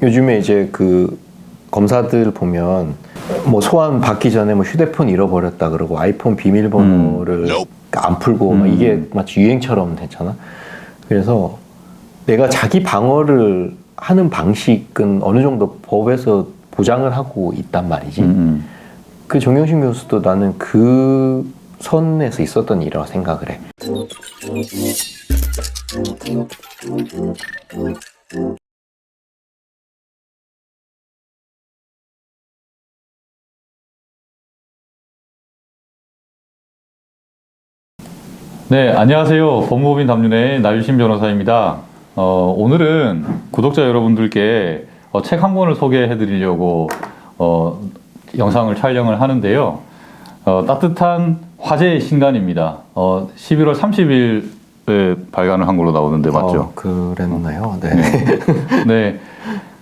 요즘에 이제 그 검사들 보면 뭐 소환 받기 전에 뭐 휴대폰 잃어버렸다 그러고 아이폰 비밀번호를 안 풀고 막 이게 마치 유행처럼 됐잖아. 그래서 내가 자기 방어를 하는 방식은 어느 정도 법에서 보장을 하고 있단 말이지. 그 정경심 교수도 나는 그 선에서 있었던 일이라고 생각을 해. 네, 안녕하세요. 법무법인 담윤의 나유신 변호사입니다. 오늘은 구독자 여러분들께 책 한 권을 소개해 드리려고 영상을 촬영을 하는데요. 따뜻한 화제의 신간입니다. 11월 30일에 발간을 한 걸로 나오는데 맞죠? 그랬나요? 네. 네.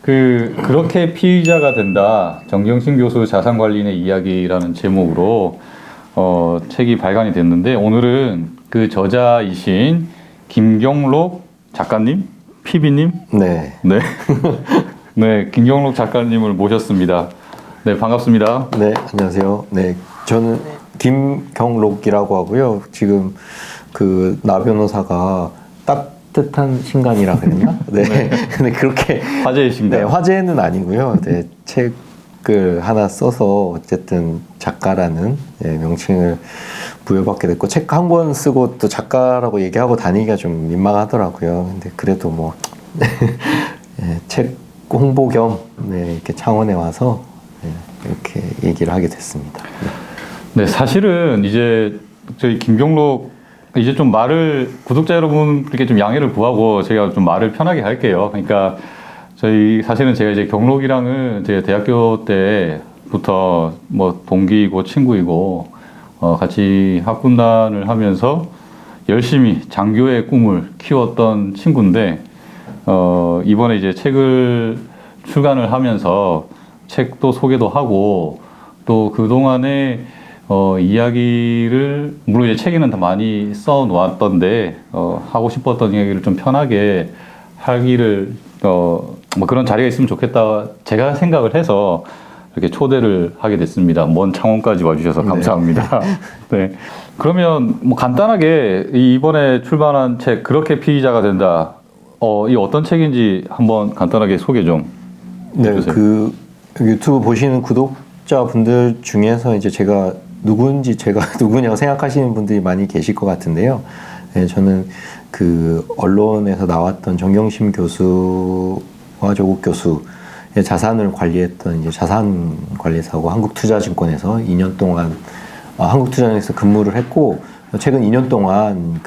그렇게 피의자가 된다. 정경심 교수 자산관리인의 이야기라는 제목으로 책이 발간이 됐는데 오늘은 그 저자이신 김경록 작가님, PB님, 네. 네, 네, 김경록 작가님을 모셨습니다. 네, 반갑습니다. 네, 안녕하세요. 네, 저는 김경록이라고 하고요. 지금 그 나 변호사가 따뜻한 신간이라 그랬나? 네. 근데 그렇게 화제의 신간. 네, 화제는 아니고요. 네, 책을 하나 써서 어쨌든 작가라는 명칭을 부여받게 됐고 책 한 권 쓰고 또 작가라고 얘기하고 다니기가 좀 민망하더라고요. 근데 그래도 뭐 책 홍보 겸 이렇게 창원에 와서 이렇게 얘기를 하게 됐습니다. 네, 사실은 이제 저희 김경록 이제 좀 말을 구독자 여러분들께 좀 양해를 구하고 제가 좀 말을 편하게 할게요. 그러니까 사실은 제가 이제 경록이랑은 제가 대학교 때부터 뭐 동기이고 친구이고 같이 학군단을 하면서 열심히 장교의 꿈을 키웠던 친구인데 이번에 이제 책을 출간을 하면서 책도 소개도 하고 또 그동안에 이야기를 물론 이제 책에는 다 많이 써 놓았던데 하고 싶었던 이야기를 좀 편하게 하기를 뭐 그런 자리가 있으면 좋겠다 제가 생각을 해서 이렇게 초대를 하게 됐습니다. 먼 창원까지 와주셔서 감사합니다. 네. 그러면 뭐 간단하게 이번에 출간한 책 그렇게 피의자가 된다. 이 어떤 책인지 한번 간단하게 소개 좀 해주세요. 그 유튜브 보시는 구독자분들 중에서 이제 제가 누구냐고 생각하시는 분들이 많이 계실 것 같은데요. 네, 저는 그 언론에서 나왔던 정경심 교수와 조국 교수 자산을 관리했던 이제 자산관리사고 한국투자증권에서 2년 동안 한국투자증권에서 근무를 했고 최근 2년 동안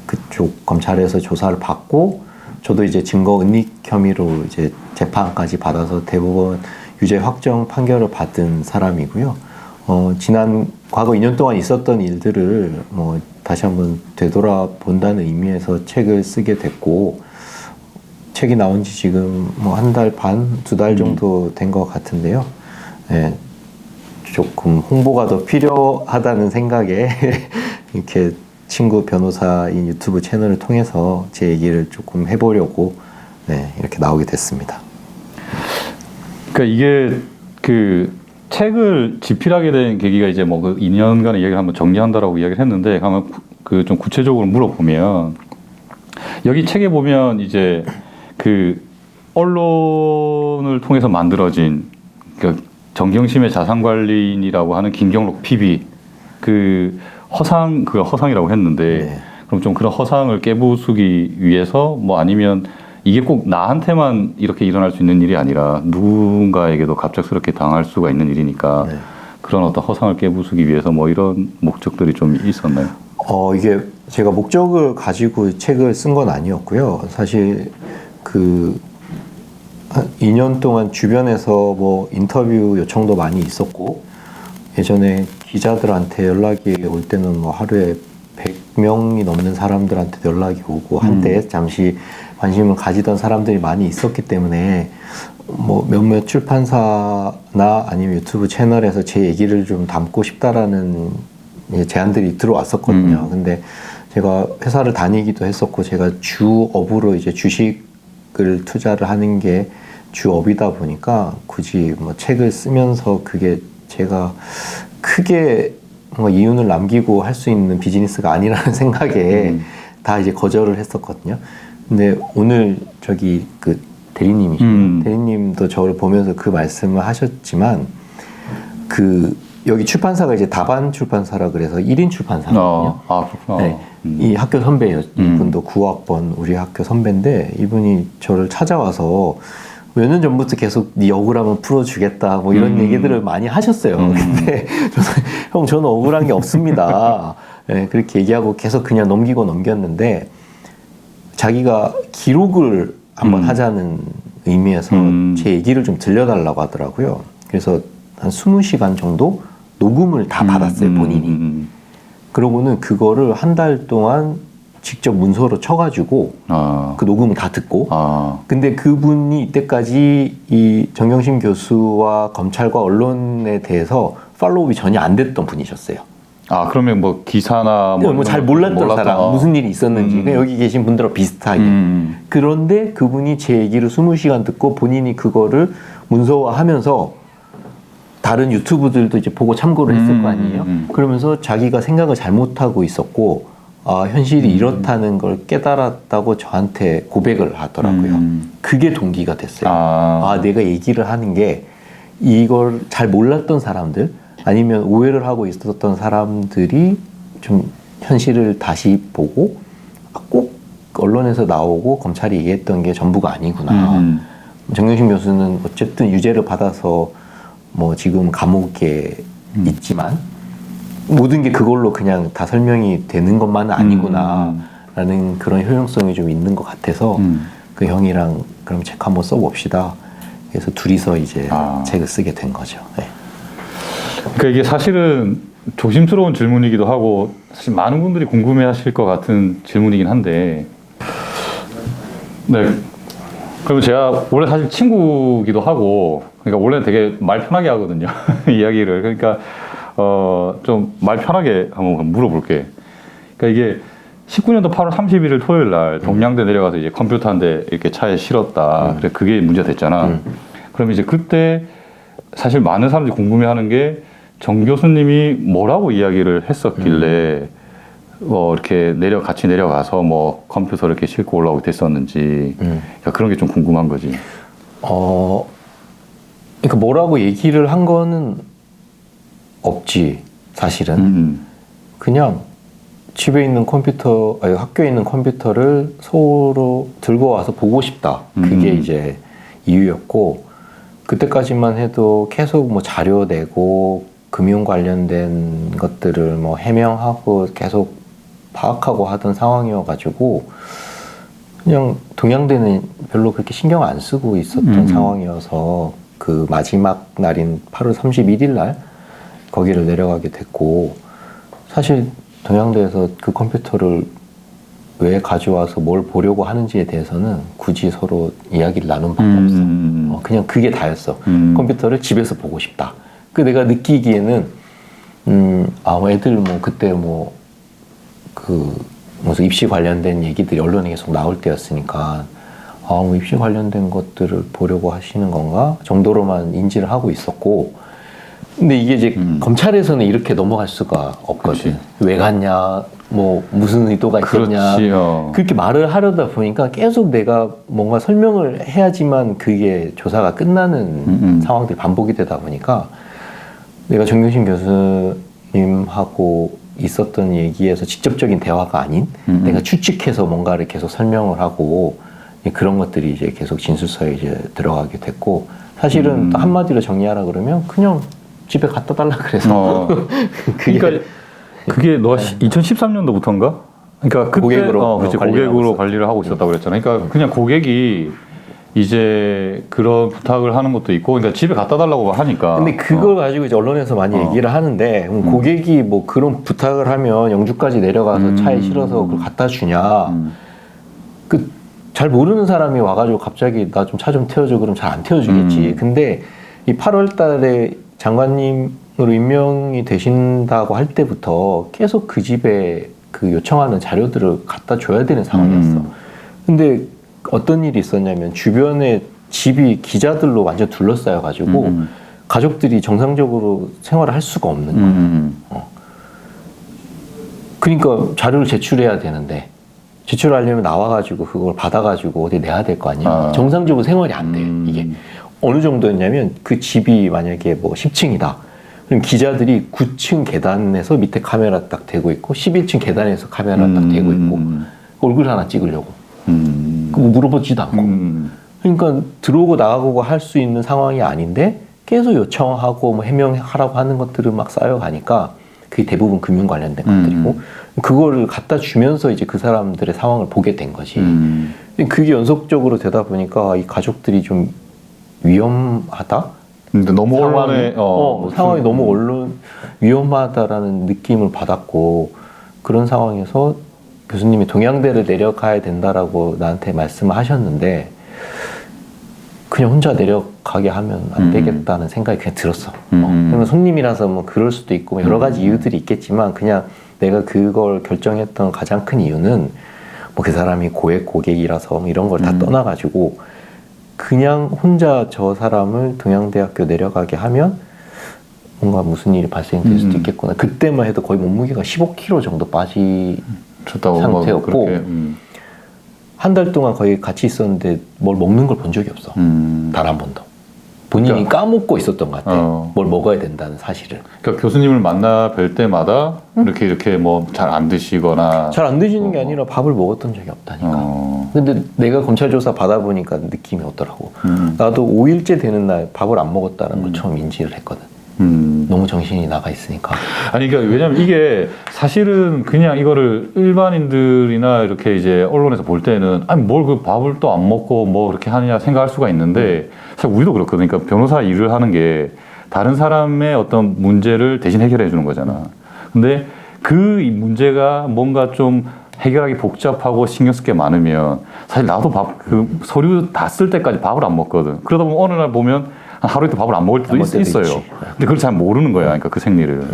그쪽 검찰에서 조사를 받고 저도 이제 증거 은닉 혐의로 이제 재판까지 받아서 대법원 유죄 확정 판결을 받은 사람이고요. 과거 2년 동안 있었던 일들을 뭐 다시 한번 되돌아본다는 의미에서 책을 쓰게 됐고 책이 나온 지 지금 뭐 한 달 반, 2달 정도 된 것 같은데요. 네, 조금 홍보가 더 필요하다는 생각에 이렇게 친구 변호사인 유튜브 채널을 통해서 제 얘기를 조금 해보려고 이렇게 나오게 됐습니다. 그러니까 이게 그 책을 집필하게 된 계기가 이제 뭐 그 2년간의 이야기를 한번 정리한다라고 이야기를 했는데 한번 그 좀 구체적으로 물어보면 여기 책에 보면 이제 그 언론을 통해서 만들어진 그 정경심의 자산관리인이라고 하는 김경록 PB 그 허상이라고 했는데 그럼 좀 그런 허상을 깨부수기 위해서 뭐 아니면 이게 꼭 나한테만 이렇게 일어날 수 있는 일이 아니라 누군가에게도 갑작스럽게 당할 수가 있는 일이니까 그런 어떤 허상을 깨부수기 위해서 뭐 이런 목적들이 좀 있었나요? 이게 제가 목적을 가지고 책을 쓴 건 아니었고요. 사실 한 2년 동안 주변에서 뭐 인터뷰 요청도 많이 있었고 예전에 기자들한테 연락이 올 때는 뭐 하루에 100명이 넘는 사람들한테 연락이 오고 한때 잠시 관심을 가지던 사람들이 많이 있었기 때문에 뭐 몇몇 출판사나 아니면 유튜브 채널에서 제 얘기를 좀 담고 싶다라는 제안들이 들어왔었거든요. 근데 제가 회사를 다니기도 했었고 제가 주업으로 이제 주식 책을 투자를 하는 게 주업이다 보니까 굳이 뭐 책을 쓰면서 그게 제가 크게 뭐 이윤을 남기고 할 수 있는 비즈니스가 아니라는 생각에 다 이제 거절을 했었거든요. 근데 오늘 저기 그 대리님이시죠. 대리님도 저를 보면서 그 말씀을 하셨지만 그 여기 출판사가 이제 다반 출판사라 그래서 1인 출판사거든요. 그렇구나. 네. 이 학교 선배예요. 이분도 9학번 우리 학교 선배인데 이분이 저를 찾아와서 몇 년 전부터 계속 네 억울함을 풀어주겠다 뭐 이런 얘기들을 많이 하셨어요. 근데 저는 억울한 게 없습니다. 네, 그렇게 얘기하고 계속 그냥 넘겼는데 자기가 기록을 한번 하자는 의미에서 제 얘기를 좀 들려달라고 하더라고요. 그래서 한 20시간 정도 녹음을 다 받았어요, 본인이. 그러고는 그거를 한 달 동안 직접 문서로 쳐가지고 그 녹음을 다 듣고 근데 그분이 이때까지 이 정경심 교수와 검찰과 언론에 대해서 팔로우업이 전혀 안 됐던 분이셨어요. 그러면 뭐 기사나 뭐 잘 몰랐던 사람, 무슨 일이 있었는지 그냥 여기 계신 분들하고 비슷하게. 그런데 그분이 제 얘기를 20시간 듣고 본인이 그거를 문서화하면서 다른 유튜브들도 이제 보고 참고를 했을 거 아니에요. 그러면서 자기가 생각을 잘못하고 있었고 현실이 이렇다는 걸 깨달았다고 저한테 고백을 하더라고요. 그게 동기가 됐어요. 내가 얘기를 하는 게 이걸 잘 몰랐던 사람들 아니면 오해를 하고 있었던 사람들이 좀 현실을 다시 보고 꼭 언론에서 나오고 검찰이 얘기했던 게 전부가 아니구나. 정경심 교수는 어쨌든 유죄를 받아서 뭐 지금 감옥에 있지만 모든 게 그걸로 그냥 다 설명이 되는 것만은 아니구나 라는 그런 효용성이 좀 있는 것 같아서 그 형이랑 그럼 책 한번 써봅시다. 그래서 둘이서 이제 책을 쓰게 된 거죠. 네. 그러니까 이게 사실은 조심스러운 질문이기도 하고 사실 많은 분들이 궁금해하실 것 같은 질문이긴 한데 네. 그러면 제가 원래 사실 친구기도 하고 그러니까 원래 되게 말 편하게 하거든요. 이야기를. 그러니까 좀 말 편하게 한번 물어볼게. 그러니까 이게 19년도 8월 31일 토요일 날 동양대 내려가서 이제 컴퓨터 한 대 이렇게 차에 실었다. 그래 그게 문제가 됐잖아. 그럼 이제 그때 사실 많은 사람들이 궁금해하는 게 정 교수님이 뭐라고 이야기를 했었길래 이렇게 같이 내려가서 뭐 컴퓨터를 이렇게 싣고 올라오게 됐었는지 그러니까 그런 게 좀 궁금한 거지. 그러니까 뭐라고 얘기를 한 거는 없지 사실은. 그냥 집에 있는 학교에 있는 컴퓨터를 서로 들고 와서 보고 싶다. 그게 이제 이유였고 그때까지만 해도 계속 뭐 자료 내고 금융 관련된 것들을 뭐 해명하고 계속 파악하고 하던 상황이어가지고 그냥 동양대는 별로 그렇게 신경 안 쓰고 있었던 상황이어서 그 마지막 날인 8월 31일 날 거기를 내려가게 됐고 사실 동양대에서 그 컴퓨터를 왜 가져와서 뭘 보려고 하는지에 대해서는 굳이 서로 이야기를 나눈 바가 없어. 그냥 그게 다였어. 컴퓨터를 집에서 보고 싶다. 그 내가 느끼기에는 애들 뭐 그때 무슨 입시 관련된 얘기들이 언론에 계속 나올 때였으니까 뭐 입시 관련된 것들을 보려고 하시는 건가 정도로만 인지를 하고 있었고 근데 이게 이제 검찰에서는 이렇게 넘어갈 수가 없거든. 그치. 왜 갔냐 뭐 무슨 의도가 있었냐 그렇게 말을 하려다 보니까 계속 내가 뭔가 설명을 해야지만 그게 조사가 끝나는 상황들이 반복이 되다 보니까 내가 정경심 교수님하고 있었던 얘기에서 직접적인 대화가 아닌 내가 추측해서 뭔가를 계속 설명을 하고 그런 것들이 이제 계속 진술서에 이제 들어가게 됐고 사실은 또 한마디로 정리하라 그러면 그냥 집에 갖다 달라 그래서 그러니까 그게 너 2013년도부터인가? 그러니까 그때 고객으로 고객으로 관리를 하고 있었다고 그랬잖아. 그러니까 그냥 고객이 이제 그런 부탁을 하는 것도 있고, 그러니까 집에 갖다 달라고 하니까. 근데 그걸 가지고 이제 언론에서 많이 얘기를 하는데, 고객이 뭐 그런 부탁을 하면 영주까지 내려가서 차에 실어서 그걸 갖다 주냐. 잘 모르는 사람이 와가지고 갑자기 나 좀 차 좀 태워줘 그러면 잘 안 태워주겠지. 근데 이 8월 달에 장관님으로 임명이 되신다고 할 때부터 계속 그 집에 그 요청하는 자료들을 갖다 줘야 되는 상황이었어. 근데 어떤 일이 있었냐면 주변에 집이 기자들로 완전 둘러싸여가지고 가족들이 정상적으로 생활을 할 수가 없는 거예요. 그러니까 자료를 제출해야 되는데 제출하려면 나와가지고 그걸 받아가지고 어디 내야 될 거 아니야. 정상적으로 생활이 안 돼요. 이게 어느 정도였냐면 그 집이 만약에 뭐 10층이다. 그럼 기자들이 9층 계단에서 밑에 카메라 딱 대고 있고 11층 계단에서 카메라 딱 대고 있고 얼굴 하나 찍으려고 그거 물어보지도 않고 그러니까 들어오고 나가고 할 수 있는 상황이 아닌데 계속 요청하고 뭐 해명하라고 하는 것들은 막 쌓여가니까 그게 대부분 금융 관련된 것들이고 그거를 갖다 주면서 이제 그 사람들의 상황을 보게 된 거지. 그게 연속적으로 되다 보니까 이 가족들이 좀 위험하다? 근데 너무 언론에 상황이 너무 위험하다라는 느낌을 받았고 그런 상황에서 교수님이 동양대를 내려가야 된다라고 나한테 말씀을 하셨는데 그냥 혼자 내려가게 하면 안 되겠다는 생각이 그냥 들었어. 그러면 손님이라서 뭐 그럴 수도 있고 여러 가지 이유들이 있겠지만 그냥 내가 그걸 결정했던 가장 큰 이유는 뭐 그 사람이 고액이라서 뭐 이런 걸 다 떠나가지고 그냥 혼자 저 사람을 동양대학교 내려가게 하면 뭔가 무슨 일이 발생될 수도 있겠구나. 그때만 해도 거의 몸무게가 15kg 정도 빠진 상태였고 한 달 동안 거의 같이 있었는데 뭘 먹는 걸 본 적이 없어. 단 한 번도. 본인이 그러니까, 까먹고 있었던 것 같아. 뭘 먹어야 된다는 사실을. 그러니까 교수님을 만나 뵐 때마다 이렇게 뭐 잘 안 드시거나 잘 안 드시는 게 아니라 밥을 먹었던 적이 없다니까. 근데 내가 검찰 조사 받아보니까 느낌이 오더라고. 나도 5일째 되는 날 밥을 안 먹었다는 걸 처음 인지를 했거든. 너무 정신이 나가 있으니까. 아니, 그러니까 왜냐면 이게 사실은 그냥 이거를 일반인들이나 이렇게 이제 언론에서 볼 때는 아니 뭘 그 밥을 또 안 먹고 뭐 그렇게 하느냐 생각할 수가 있는데 사실 우리도 그렇거든. 그러니까 변호사 일을 하는 게 다른 사람의 어떤 문제를 대신 해결해 주는 거잖아. 근데 그 문제가 뭔가 좀 해결하기 복잡하고 신경 쓸 게 많으면 사실 나도 그 서류 다 쓸 때까지 밥을 안 먹거든. 그러다 보면 어느 날 보면 하루 이틀 밥을 안 먹을 때도 있어요. 있지. 근데 그걸 잘 모르는 거야. 그러니까 그 생리를.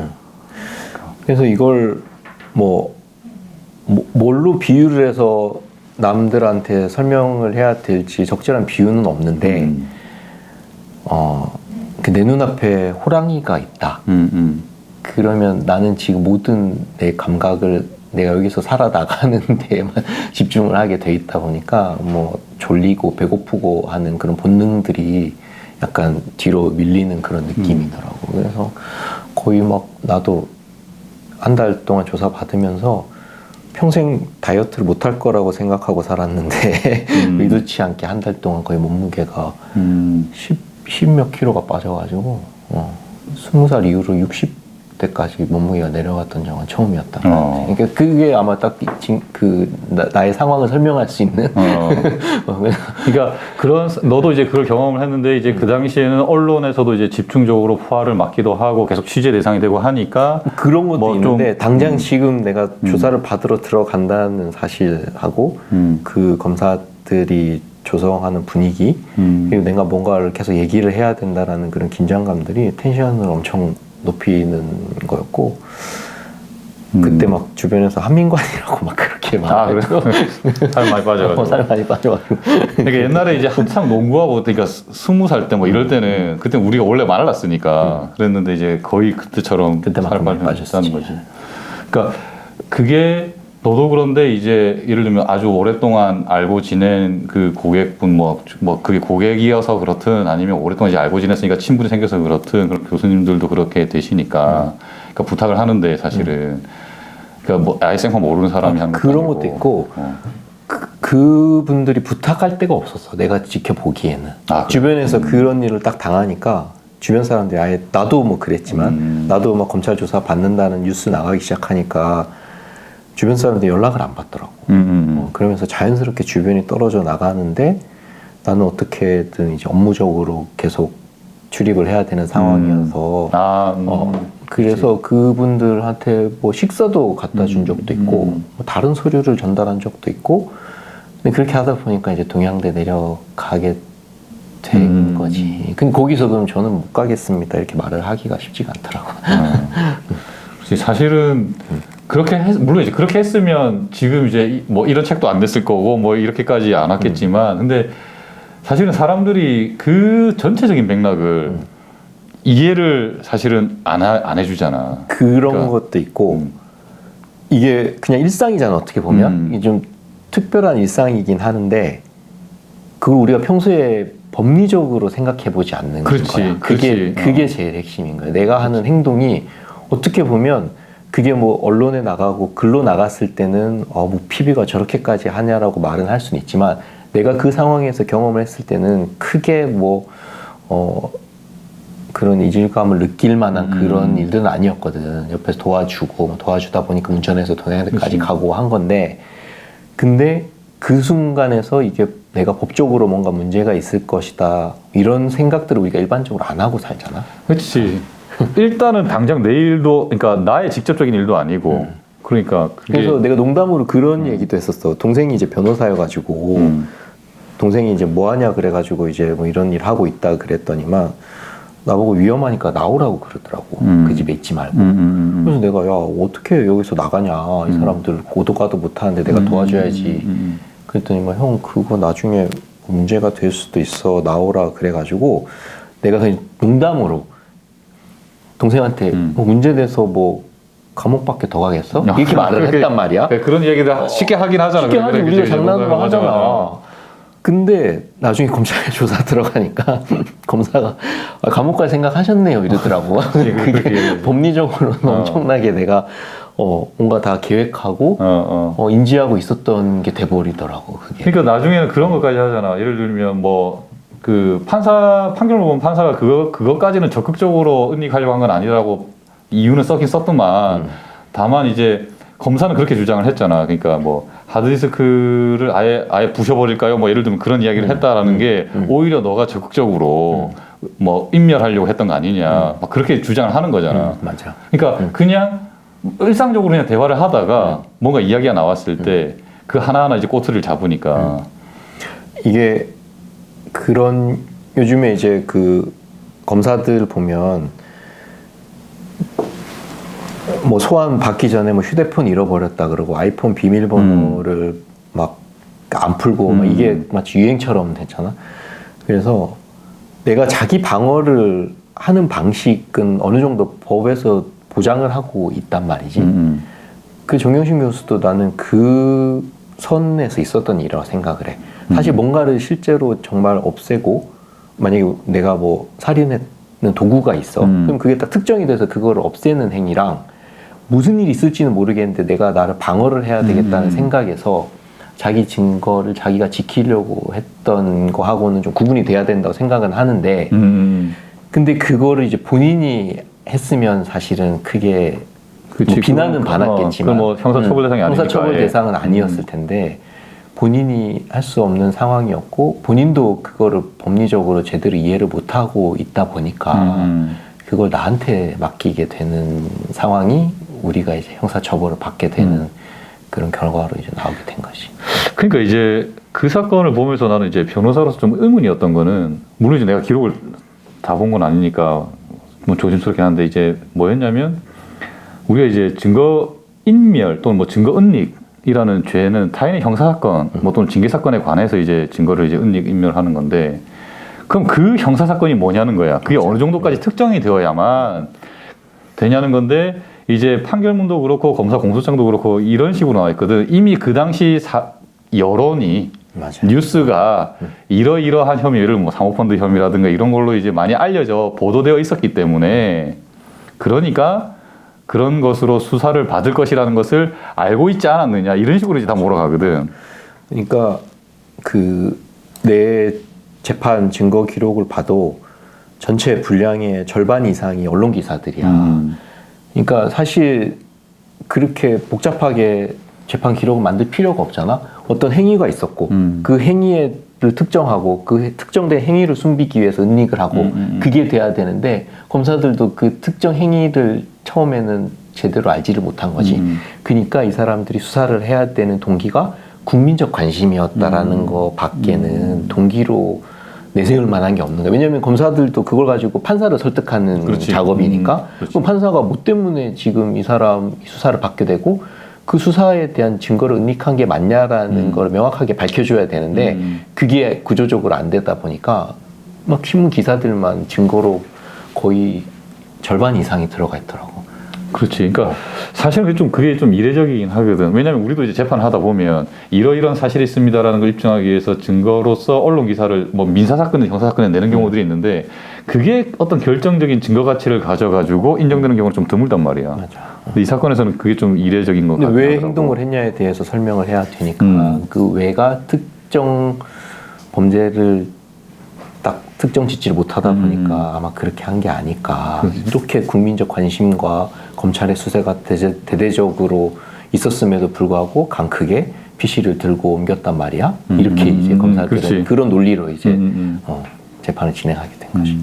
그래서 이걸 뭘로 비유를 해서 남들한테 설명을 해야 될지 적절한 비유는 없는데 내 눈앞에 호랑이가 있다. 그러면 나는 지금 모든 내 감각을 내가 여기서 살아나가는 데에만 집중을 하게 돼 있다 보니까 뭐 졸리고 배고프고 하는 그런 본능들이 약간 뒤로 밀리는 그런 느낌이더라고. 그래서 거의 막 나도 한 달 동안 조사 받으면서 평생 다이어트를 못할 거라고 생각하고 살았는데 의도치 않게 한 달 동안 거의 몸무게가 10몇 킬로가 빠져가지고 20살 이후로 60대까지 몸무게가 내려갔던 적은 처음이었다. 그러니까 그게 아마 딱 나의 상황을 설명할 수 있는. 그러니까 너도 이제 그걸 경험을 했는데 이제 그 당시에는 언론에서도 이제 집중적으로 포화를 맞기도 하고 계속 취재 대상이 되고 하니까 그런 것도 있는데 당장 지금 내가 조사를 받으러 들어간다는 사실하고 그 검사들이 조성하는 분위기 그리고 내가 뭔가를 계속 얘기를 해야 된다라는 그런 긴장감들이 텐션을 엄청 높이는 거였고 그때 막 주변에서 한민관이라고 막 그렇게 막 살 많이 빠져가지고 살 많이 빠져가지고 그러니까 옛날에 이제 한창 농구하고 그러니까 20살 때 뭐 이럴 때는 그때 우리가 원래 말랐으니까 그랬는데 이제 거의 그때처럼 살 많이 빠졌다는 거지. 그러니까 그게 너도 그런데 이제 예를 들면 아주 오랫동안 알고 지낸 그 고객분 뭐 그게 고객이어서 그렇든 아니면 오랫동안 이제 알고 지냈으니까 친분이 생겨서 그렇든 그런 교수님들도 그렇게 되시니까 그러니까 부탁을 하는데 사실은 그러니까 뭐 아예 생판 모르는 사람이 하는 그런 것도 있고 그분들이 부탁할 데가 없었어. 내가 지켜보기에는 주변에서 그런 일을 딱 당하니까 주변 사람들이 아예 나도 뭐 그랬지만 나도 막 검찰 조사 받는다는 뉴스 나가기 시작하니까 주변 사람들이 연락을 안 받더라고. 그러면서 자연스럽게 주변이 떨어져 나가는데 나는 어떻게든 이제 업무적으로 계속 출입을 해야 되는 상황이어서 그래서 그분들한테 뭐 식사도 갖다 준 적도 있고 뭐 다른 서류를 전달한 적도 있고 근데 그렇게 하다 보니까 이제 동양대 내려가게 된 거지. 근데 거기서 그럼 저는 못 가겠습니다 이렇게 말을 하기가 쉽지가 않더라고. 사실은 물론 이제 그렇게 했으면 지금 이제 뭐 이런 책도 안 됐을 거고 뭐 이렇게까지 안 왔겠지만 근데 사실은 사람들이 그 전체적인 맥락을 이해를 사실은 안 해주잖아. 그런 그러니까, 것도 있고 이게 그냥 일상이잖아 어떻게 보면 이게 좀 특별한 일상이긴 하는데 그걸 우리가 평소에 법리적으로 생각해 보지 않는 거야. 그게 제일 핵심인 거야. 내가 하는 행동이 어떻게 보면 그게 뭐 언론에 나가고 글로 나갔을 때는 뭐 PB가 저렇게까지 하냐라고 말은 할 수는 있지만 내가 그 상황에서 경험을 했을 때는 크게 뭐 그런 이질감을 느낄 만한 그런 일들은 아니었거든. 옆에서 도와주고 도와주다 보니까 운전해서 동해까지 가고 한 건데 근데 그 순간에서 이게 내가 법적으로 뭔가 문제가 있을 것이다 이런 생각들을 우리가 일반적으로 안 하고 살잖아. 그렇지. 일단은 당장 내 일도 그러니까 나의 직접적인 일도 아니고 그러니까 그래서 내가 농담으로 그런 얘기도 했었어. 동생이 이제 변호사여가지고 동생이 이제 뭐 하냐 그래가지고 이제 뭐 이런 일 하고 있다 그랬더니만 나보고 위험하니까 나오라고 그러더라고. 그 집에 있지 말고. 그래서 내가 야 어떻게 여기서 나가냐 이 사람들 고도 가도 못하는데 내가 도와줘야지. 그랬더니 막 형 그거 나중에 문제가 될 수도 있어 나오라 그래가지고 내가 그냥 농담으로 동생한테 뭐 문제돼서 뭐 감옥밖에 더 가겠어? 이렇게 말을 했단 말이야. 그런 얘기를 쉽게 하긴 하잖아. 쉽게 하지 우리가 장난으로 하잖아. 근데 나중에 검찰에 조사 들어가니까 검사가 감옥 갈 생각하셨네요 이러더라고. 그게 법리적으로는 엄청나게 내가 뭔가 다 계획하고 인지하고 있었던 게 돼버리더라고. 그게. 그러니까 나중에는 그런 것까지 하잖아. 예를 들면 뭐 그 판결을 보면 판사가 그것까지는 적극적으로 은닉하려고 한 건 아니라고 이유는 썼긴 썼더만 다만 이제 검사는 그렇게 주장을 했잖아. 그러니까 뭐 하드디스크를 아예 부셔버릴까요? 뭐 예를 들면 그런 이야기를 했다라는 게 오히려 너가 적극적으로 뭐 인멸하려고 했던 거 아니냐. 막 그렇게 주장을 하는 거잖아. 맞아. 그러니까 그냥 일상적으로 그냥 대화를 하다가 뭔가 이야기가 나왔을 때 그 하나하나 이제 꼬투리를 잡으니까 이게 그런 요즘에 이제 그 검사들 보면 뭐 소환 받기 전에 뭐 휴대폰 잃어버렸다 그러고 아이폰 비밀번호를 막 안 풀고 막 이게 마치 유행처럼 됐잖아. 그래서 내가 자기 방어를 하는 방식은 어느 정도 법에서 보장을 하고 있단 말이지. 그 정경심 교수도 나는 그 선에서 있었던 일이라고 생각을 해. 사실 뭔가를 실제로 정말 없애고 만약에 내가 뭐 살인했는 도구가 있어. 그럼 그게 딱 특정이 돼서 그걸 없애는 행위랑 무슨 일이 있을지는 모르겠는데 내가 나를 방어를 해야 되겠다는 생각에서 자기 증거를 자기가 지키려고 했던 거하고는 좀 구분이 돼야 된다고 생각은 하는데 근데 그거를 이제 본인이 했으면 사실은 크게 뭐 비난은 받았겠지만 뭐 형사처벌 대상이 아니니까 형사처벌 대상은 아니었을 텐데 본인이 할 수 없는 상황이었고 본인도 그거를 법리적으로 제대로 이해를 못하고 있다 보니까 그걸 나한테 맡기게 되는 상황이 우리가 이제 형사처벌을 받게 되는 그런 결과로 이제 나오게 된 것이. 그러니까 이제 그 사건을 보면서 나는 이제 변호사로서 좀 의문이었던 거는 물론 이제 내가 기록을 다 본 건 아니니까 뭐 조심스럽긴 한데 이제 뭐였냐면 우리가 이제 증거 인멸 또는 뭐 증거 은닉이라는 죄는 타인의 형사 사건 뭐 또는 징계 사건에 관해서 이제 증거를 이제 은닉 인멸하는 건데 그럼 그 형사 사건이 뭐냐는 거야. 그게 어느 정도까지 특정이 되어야만 되냐는 건데 이제 판결문도 그렇고 검사 공소장도 그렇고 이런 식으로 나와 있거든. 이미 그 당시 여론이 맞아. 뉴스가 이러이러한 혐의를 뭐 사모펀드 혐의라든가 이런 걸로 이제 많이 알려져 보도되어 있었기 때문에 그러니까 그런 것으로 수사를 받을 것이라는 것을 알고 있지 않았느냐 이런 식으로 이제 다 몰아가거든. 그러니까 그 내 재판 증거 기록을 봐도 전체 분량의 절반 이상이 언론 기사들이야. 그러니까 사실 그렇게 복잡하게 재판 기록을 만들 필요가 없잖아. 어떤 행위가 있었고 그 행위를 특정하고 그 특정된 행위를 숨기기 위해서 은닉을 하고 그게 돼야 되는데 검사들도 그 특정 행위를 처음에는 제대로 알지를 못한 거지. 그러니까 이 사람들이 수사를 해야 되는 동기가 국민적 관심이었다라는 거 밖에는 동기로 내세울 만한 게 없는가. 왜냐하면 검사들도 그걸 가지고 판사를 설득하는 그렇지. 작업이니까. 그렇지. 그럼 판사가 뭐 때문에 지금 이 사람 수사를 받게 되고 그 수사에 대한 증거를 은닉한 게 맞냐라는 걸 명확하게 밝혀줘야 되는데 그게 구조적으로 안 되다 보니까 막 신문 기사들만 증거로 거의 절반 이상이 들어가 있더라고. 그렇지. 그러니까 사실은 그게 좀 이례적이긴 하거든. 왜냐하면 우리도 이제 재판을 하다 보면 이러이러한 사실이 있습니다라는 걸 입증하기 위해서 증거로서 언론 기사를 뭐 민사 사건이나 형사 사건에 내는 경우들이 있는데 그게 어떤 결정적인 증거 가치를 가져가지고 인정되는 경우는 좀 드물단 말이야. 맞아. 근데 이 사건에서는 그게 좀 이례적인 것 근데 같아요. 왜 행동을 했냐에 대해서 설명을 해야 되니까 그 왜가 특정 범죄를 딱 특정 짓지를 못하다 보니까 아마 그렇게 한 게 아닐까. 이렇게 국민적 관심과 검찰의 수사가 대대적으로 있었음에도 불구하고 강크게 PC를 들고 옮겼단 말이야. 이렇게 이제 검사들은 그렇지. 그런 논리로 이제 재판을 진행하게 된 거죠.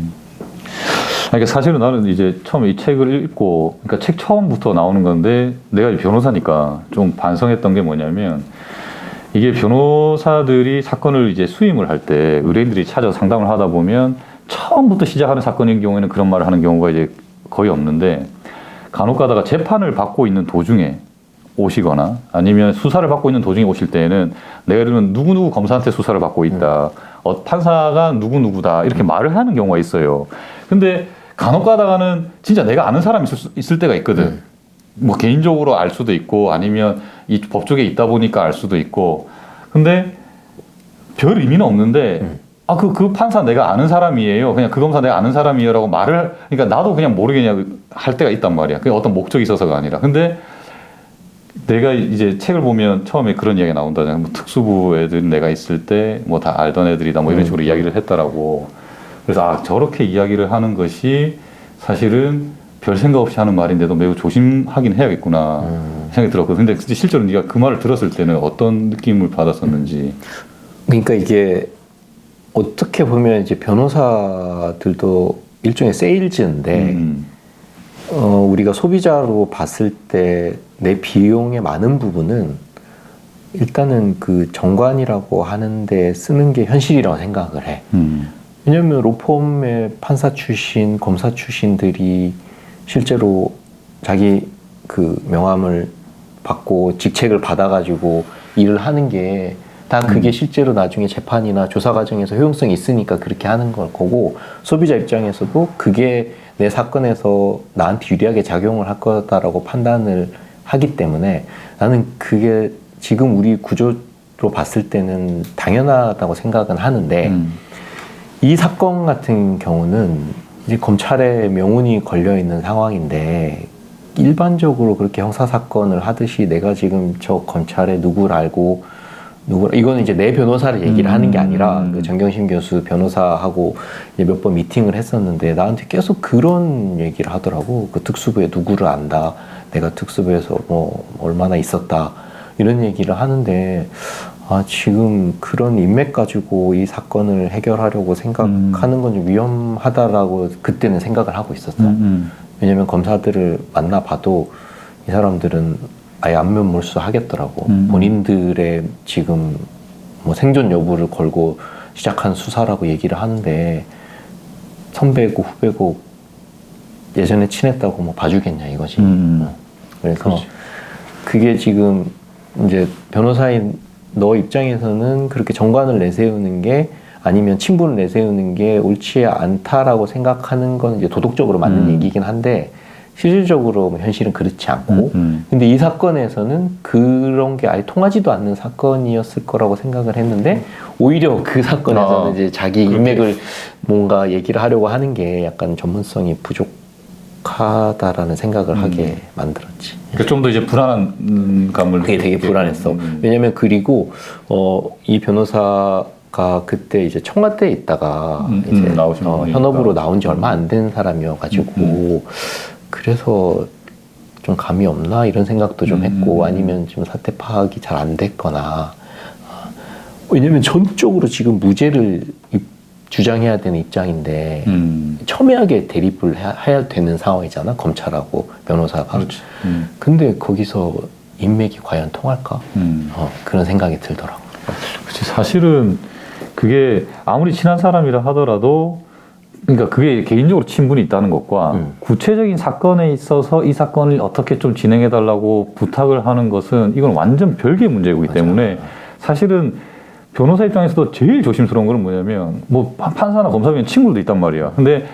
그러니까 사실은 나는 이제 처음에 이 책을 읽고, 그러니까 책 처음부터 나오는 건데 내가 변호사니까 좀 반성했던 게 뭐냐면 이게 변호사들이 사건을 이제 수임을 할 때 의뢰인들이 찾아서 상담을 하다 보면 처음부터 시작하는 사건인 경우에는 그런 말을 하는 경우가 이제 거의 없는데 간혹 가다가 재판을 받고 있는 도중에 오시거나 아니면 수사를 받고 있는 도중에 오실 때에는 내가 이러면 누구누구 검사한테 수사를 받고 있다. 판사가 누구누구다. 이렇게 말을 하는 경우가 있어요. 근데 간혹 가다가는 진짜 내가 아는 사람이 있을 때가 있거든. 뭐 개인적으로 알 수도 있고 아니면 이 법조계에 있다 보니까 알 수도 있고 근데 별 의미는 없는데 그 판사 내가 아는 사람이에요. 그냥 그 검사 내가 아는 사람이에요 라고 말을 그러니까 나도 그냥 모르겠냐 할 때가 있단 말이야. 그게 어떤 목적이 있어서가 아니라. 근데 내가 이제 책을 보면 처음에 그런 이야기가 나온다잖아요. 뭐 특수부 애들 내가 있을 때 뭐 다 알던 애들이다 뭐 이런 식으로 이야기를 했다라고. 그래서 저렇게 이야기를 하는 것이 사실은 별 생각 없이 하는 말인데도 매우 조심하긴 해야겠구나 생각이 들었거든. 근데 실제로 네가 그 말을 들었을 때는 어떤 느낌을 받았었는지. 그러니까 이게 어떻게 보면 이제 변호사들도 일종의 세일즈인데 우리가 소비자로 봤을 때 내 비용의 많은 부분은 일단은 그 정관이라고 하는데 쓰는 게 현실이라고 생각을 해. 왜냐하면 로펌의 판사 출신, 검사 출신들이 실제로 자기 그 명함을 받고 직책을 받아가지고 일을 하는 게 다 그게 실제로 나중에 재판이나 조사 과정에서 효용성이 있으니까 그렇게 하는 걸 거고 소비자 입장에서도 그게 내 사건에서 나한테 유리하게 작용을 할 거다라고 판단을 하기 때문에 나는 그게 지금 우리 구조로 봤을 때는 당연하다고 생각은 하는데 이 사건 같은 경우는 이제 검찰에 명운이 걸려 있는 상황인데 일반적으로 그렇게 형사 사건을 하듯이 내가 지금 저 검찰에 누구를 알고 이거는 이제 내 변호사를 얘기를 하는 게 아니라 그 정경심 교수 변호사하고 몇 번 미팅을 했었는데 나한테 계속 그런 얘기를 하더라고. 그 특수부에 누구를 안다. 내가 특수부에서 뭐 얼마나 있었다. 이런 얘기를 하는데 지금 그런 인맥 가지고 이 사건을 해결하려고 생각하는 건 좀 위험하다라고 그때는 생각을 하고 있었어. 왜냐면 검사들을 만나봐도 이 사람들은 아예 안면 몰수하겠더라고. 본인들의 지금 뭐 생존 여부를 걸고 시작한 수사라고 얘기를 하는데 선배고 후배고 예전에 친했다고 뭐 봐주겠냐 이거지. 그래서 그렇지. 그게 지금 이제 변호사인 너 입장에서는 그렇게 정관을 내세우는 게 아니면 친분을 내세우는 게 옳지 않다라고 생각하는 건 이제 도덕적으로 맞는 얘기긴 한데 실질적으로 현실은 그렇지 않고 근데 이 사건에서는 그런 게 아예 통하지도 않는 사건이었을 거라고 생각을 했는데 오히려 그 사건에서는 이제 자기 인맥을 뭔가 얘기를 하려고 하는 게 약간 전문성이 부족하다라는 생각을 하게 만들었지. 그러니까 좀 더 이제 불안한 감을 그게 되게 불안했어. 왜냐면 그리고 이 변호사가 그때 이제 청와대에 있다가 이제 현업으로 나온 지 얼마 안 된 사람이어가지고 그래서 좀 감이 없나 이런 생각도 좀 했고 아니면 좀 사태 파악이 잘 안 됐거나 왜냐면 전적으로 지금 무죄를 주장해야 되는 입장인데 첨예하게 대립을 해야 되는 상황이잖아 검찰하고 변호사가. 그렇지. 근데 거기서 인맥이 과연 통할까? 그런 생각이 들더라고. 그렇지. 사실은 그게 아무리 친한 사람이라 하더라도 그러니까 그게 개인적으로 친분이 있다는 것과 구체적인 사건에 있어서 이 사건을 어떻게 좀 진행해 달라고 부탁을 하는 것은 이건 완전 별개의 문제이기 때문에 사실은 변호사 입장에서도 제일 조심스러운 건 뭐냐면 뭐 판사나 검사면 친구도 있단 말이야. 근데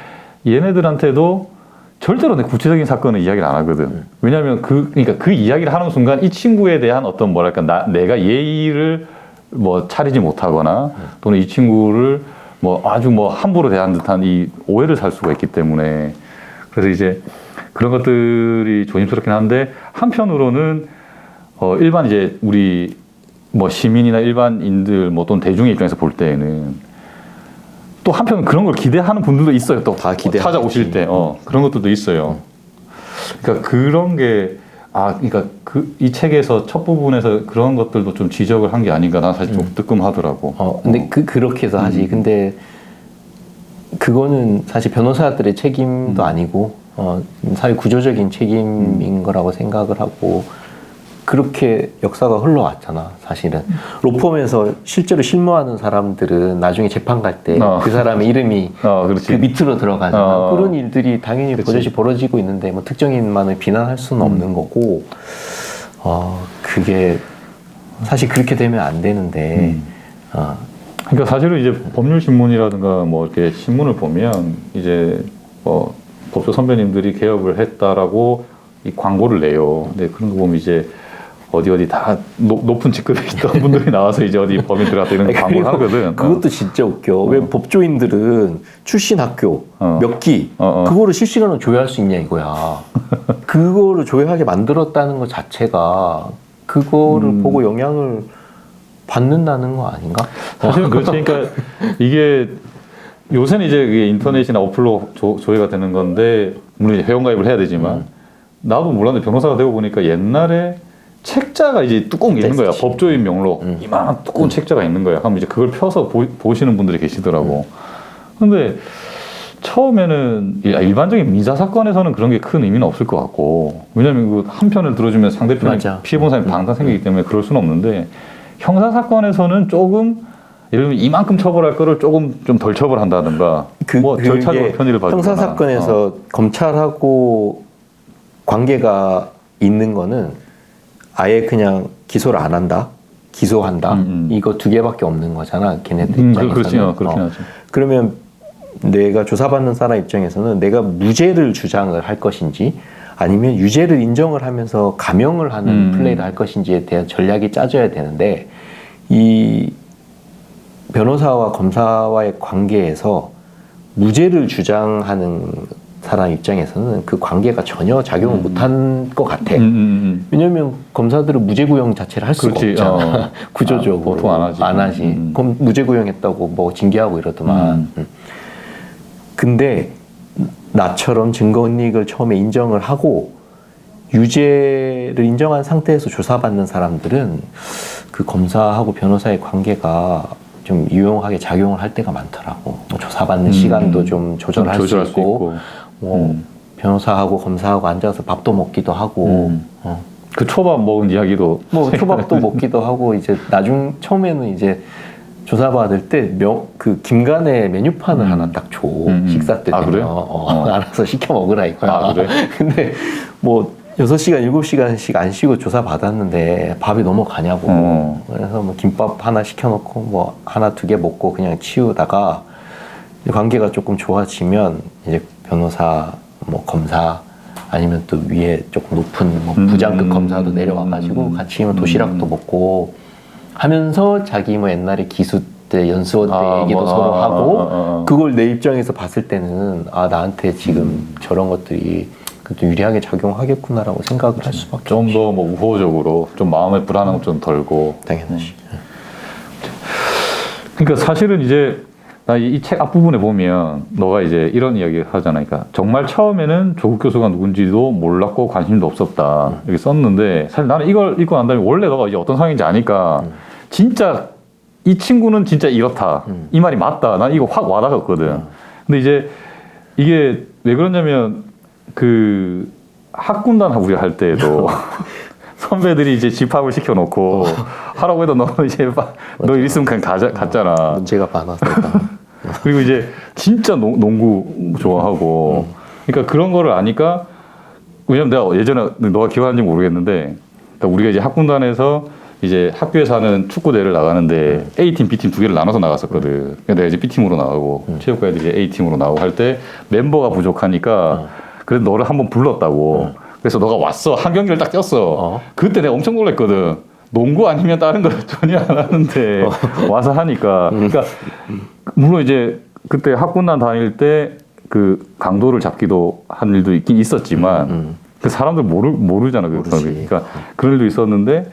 얘네들한테도 절대로 내 구체적인 사건은 이야기를 안 하거든. 왜냐하면 그러니까 그 이야기를 하는 순간 이 친구에 대한 어떤 뭐랄까 내가 예의를 뭐 차리지 못하거나 또는 이 친구를 뭐 아주 뭐 함부로 대한 듯한 이 오해를 살 수가 있기 때문에 그래서 이제 그런 것들이 조심스럽긴 한데 한편으로는 일반 이제 우리 뭐 시민이나 일반인들 뭐 또는 대중의 입장에서 볼 때에는 또 한편 그런 걸 기대하는 분들도 있어요. 또 다 기대하겠지. 찾아오실 때 그런 것들도 있어요. 그러니까 그런 게 그러니까 이 책에서 첫 부분에서 그런 것들도 좀 지적을 한 게 아닌가 난 사실 좀 뜨끔하더라고. 근데 그렇게 해서 하지. 근데 그거는 사실 변호사들의 책임도 아니고 사회 구조적인 책임인 거라고 생각을 하고 그렇게 역사가 흘러왔잖아. 사실은 로펌에서 실제로 실무하는 사람들은 나중에 재판 갈 때 그 사람의 이름이 그렇지. 그 밑으로 들어가잖아. 그런 일들이 당연히 그렇지. 버젓이 벌어지고 있는데 뭐 특정인만을 비난할 수는 없는 거고 그게 사실 그렇게 되면 안 되는데 그러니까 사실은 이제 법률신문이라든가 뭐 이렇게 신문을 보면 이제 법조 선배님들이 개업을 했다라고 이 광고를 내요. 근데 그런 거 보면 이제 어디 다 높은 직급에 있던 분들이 나와서 이제 어디 법인 들어갔다 이런 광고를 하거든. 그것도 진짜 웃겨. 왜 법조인들은 출신 학교 몇 기 그거를 실시간으로 조회할 수 있냐 이거야. 그거를 조회하게 만들었다는 것 자체가 그거를 보고 영향을 받는다는 거 아닌가? 사실은 그렇지. 그러니까 이게 요새는 이제 그게 인터넷이나 어플로 조회가 되는 건데 물론 이제 회원가입을 해야 되지만 나도 몰랐는데 변호사가 되고 보니까 옛날에 책자가 이제 뚜껑 있는 거야. 법조인 명록 이만한 두꺼운 책자가 있는 거야. 그럼 이제 그걸 펴서 보시는 분들이 계시더라고. 근데 처음에는 일반적인 민사 사건에서는 그런 게 큰 의미는 없을 것 같고 왜냐면 그 한 편을 들어주면 상대편이 피해 본 사람이 방탄 생기기 때문에 그럴 수는 없는데 형사 사건에서는 조금 예를 들면 이만큼 처벌할 거를 조금 좀 덜 처벌한다든가 뭐 절차적으로 편의를 봐주거나 형사 사건에서 검찰하고 관계가 있는 거는 아예 그냥 기소를 안 한다, 기소한다 이거 두 개밖에 없는 거잖아. 걔네들 입장에서는. 그렇죠. 그렇긴 하죠. 그러면 내가 조사받는 사람 입장에서는 내가 무죄를 주장을 할 것인지 아니면 유죄를 인정을 하면서 감형을 하는 플레이를 할 것인지에 대한 전략이 짜져야 되는데 이 변호사와 검사와의 관계에서 무죄를 주장하는 사람 입장에서는 그 관계가 전혀 작용을 못한 것 같아. 왜냐하면 검사들은 무죄 구형 자체를 할 수가 없잖아. 구조적으로. 보통 안 하지. 그럼 무죄 구형했다고 뭐 징계하고 이러더만. 근데 나처럼 증거은닉을 처음에 인정을 하고 유죄를 인정한 상태에서 조사받는 사람들은 그 검사하고 변호사의 관계가 좀 유용하게 작용을 할 때가 많더라고. 뭐 조사받는 시간도 좀 조절할 수 있고. 뭐 변호사하고 검사하고 앉아서 밥도 먹기도 하고 그 초밥 먹은 이야기도 뭐 초밥도 먹기도 하고 이제 처음에는 이제 조사받을 때 그 김간의 메뉴판을 하나 딱 줘. 식사 때 되면. 그래? 알아서 시켜 먹으라 이거야. 그래? 근데 뭐 6시간, 7시간씩 안 쉬고 조사받았는데 밥이 넘어가냐고. 그래서 뭐 김밥 하나 시켜놓고 뭐 하나 두 개 먹고 그냥 치우다가 관계가 조금 좋아지면 이제 변호사, 뭐 검사 아니면 또 위에 조금 높은 뭐 부장급 검사도 내려와가지고 같이 도시락도 먹고 하면서 자기 뭐 옛날에 기수 때 연수원 때 얘기도 서로 하고 그걸 내 입장에서 봤을 때는 나한테 지금 저런 것들이 또 유리하게 작용하겠구나라고 생각을 할 수밖에 좀 더 뭐 우호적으로 좀 마음의 불안함 좀 덜고 당연하지. 그러니까 사실은 이제 나 이 책 앞부분에 보면 너가 이제 이런 이야기를 하잖아. 그러니까 정말 처음에는 조국 교수가 누군지도 몰랐고 관심도 없었다. 이렇게 썼는데 사실 나는 이걸 읽고 난 다음에 원래 너가 이제 어떤 상황인지 아니까 진짜 이 친구는 진짜 이렇다. 이 말이 맞다. 난 이거 확 와닿았거든. 근데 이제 이게 왜 그러냐면 그 학군단 우리 할 때에도 선배들이 이제 집합을 시켜놓고 하라고 해도 너 이제 너 일 있으면 그냥 갔잖아. 문제가 많았었다. 그리고 이제 진짜 농구 좋아하고 그러니까 그런 거를 아니까 왜냐면 내가 예전에 너가 기억하는지 모르겠는데 그러니까 우리가 이제 학군단에서 이제 학교에서 하는 축구대회를 나가는데 A팀, B팀 두 개를 나눠서 나갔었거든. 그러니까 내가 이제 B팀으로 나가고 체육과 애들이 A팀으로 나가고 할 때 멤버가 부족하니까 그래도 너를 한번 불렀다고. 그래서 너가 왔어. 한 경기를 딱 뛰었어. 그때 내가 엄청 놀랐거든. 농구 아니면 다른 걸 전혀 안 하는데 와서 하니까. 그러니까 물론 이제 그때 학군단 다닐 때 그 강도를 잡기도 한 일도 있긴 있었지만 그 사람들 모르잖아. 그러니까 그런 일도 있었는데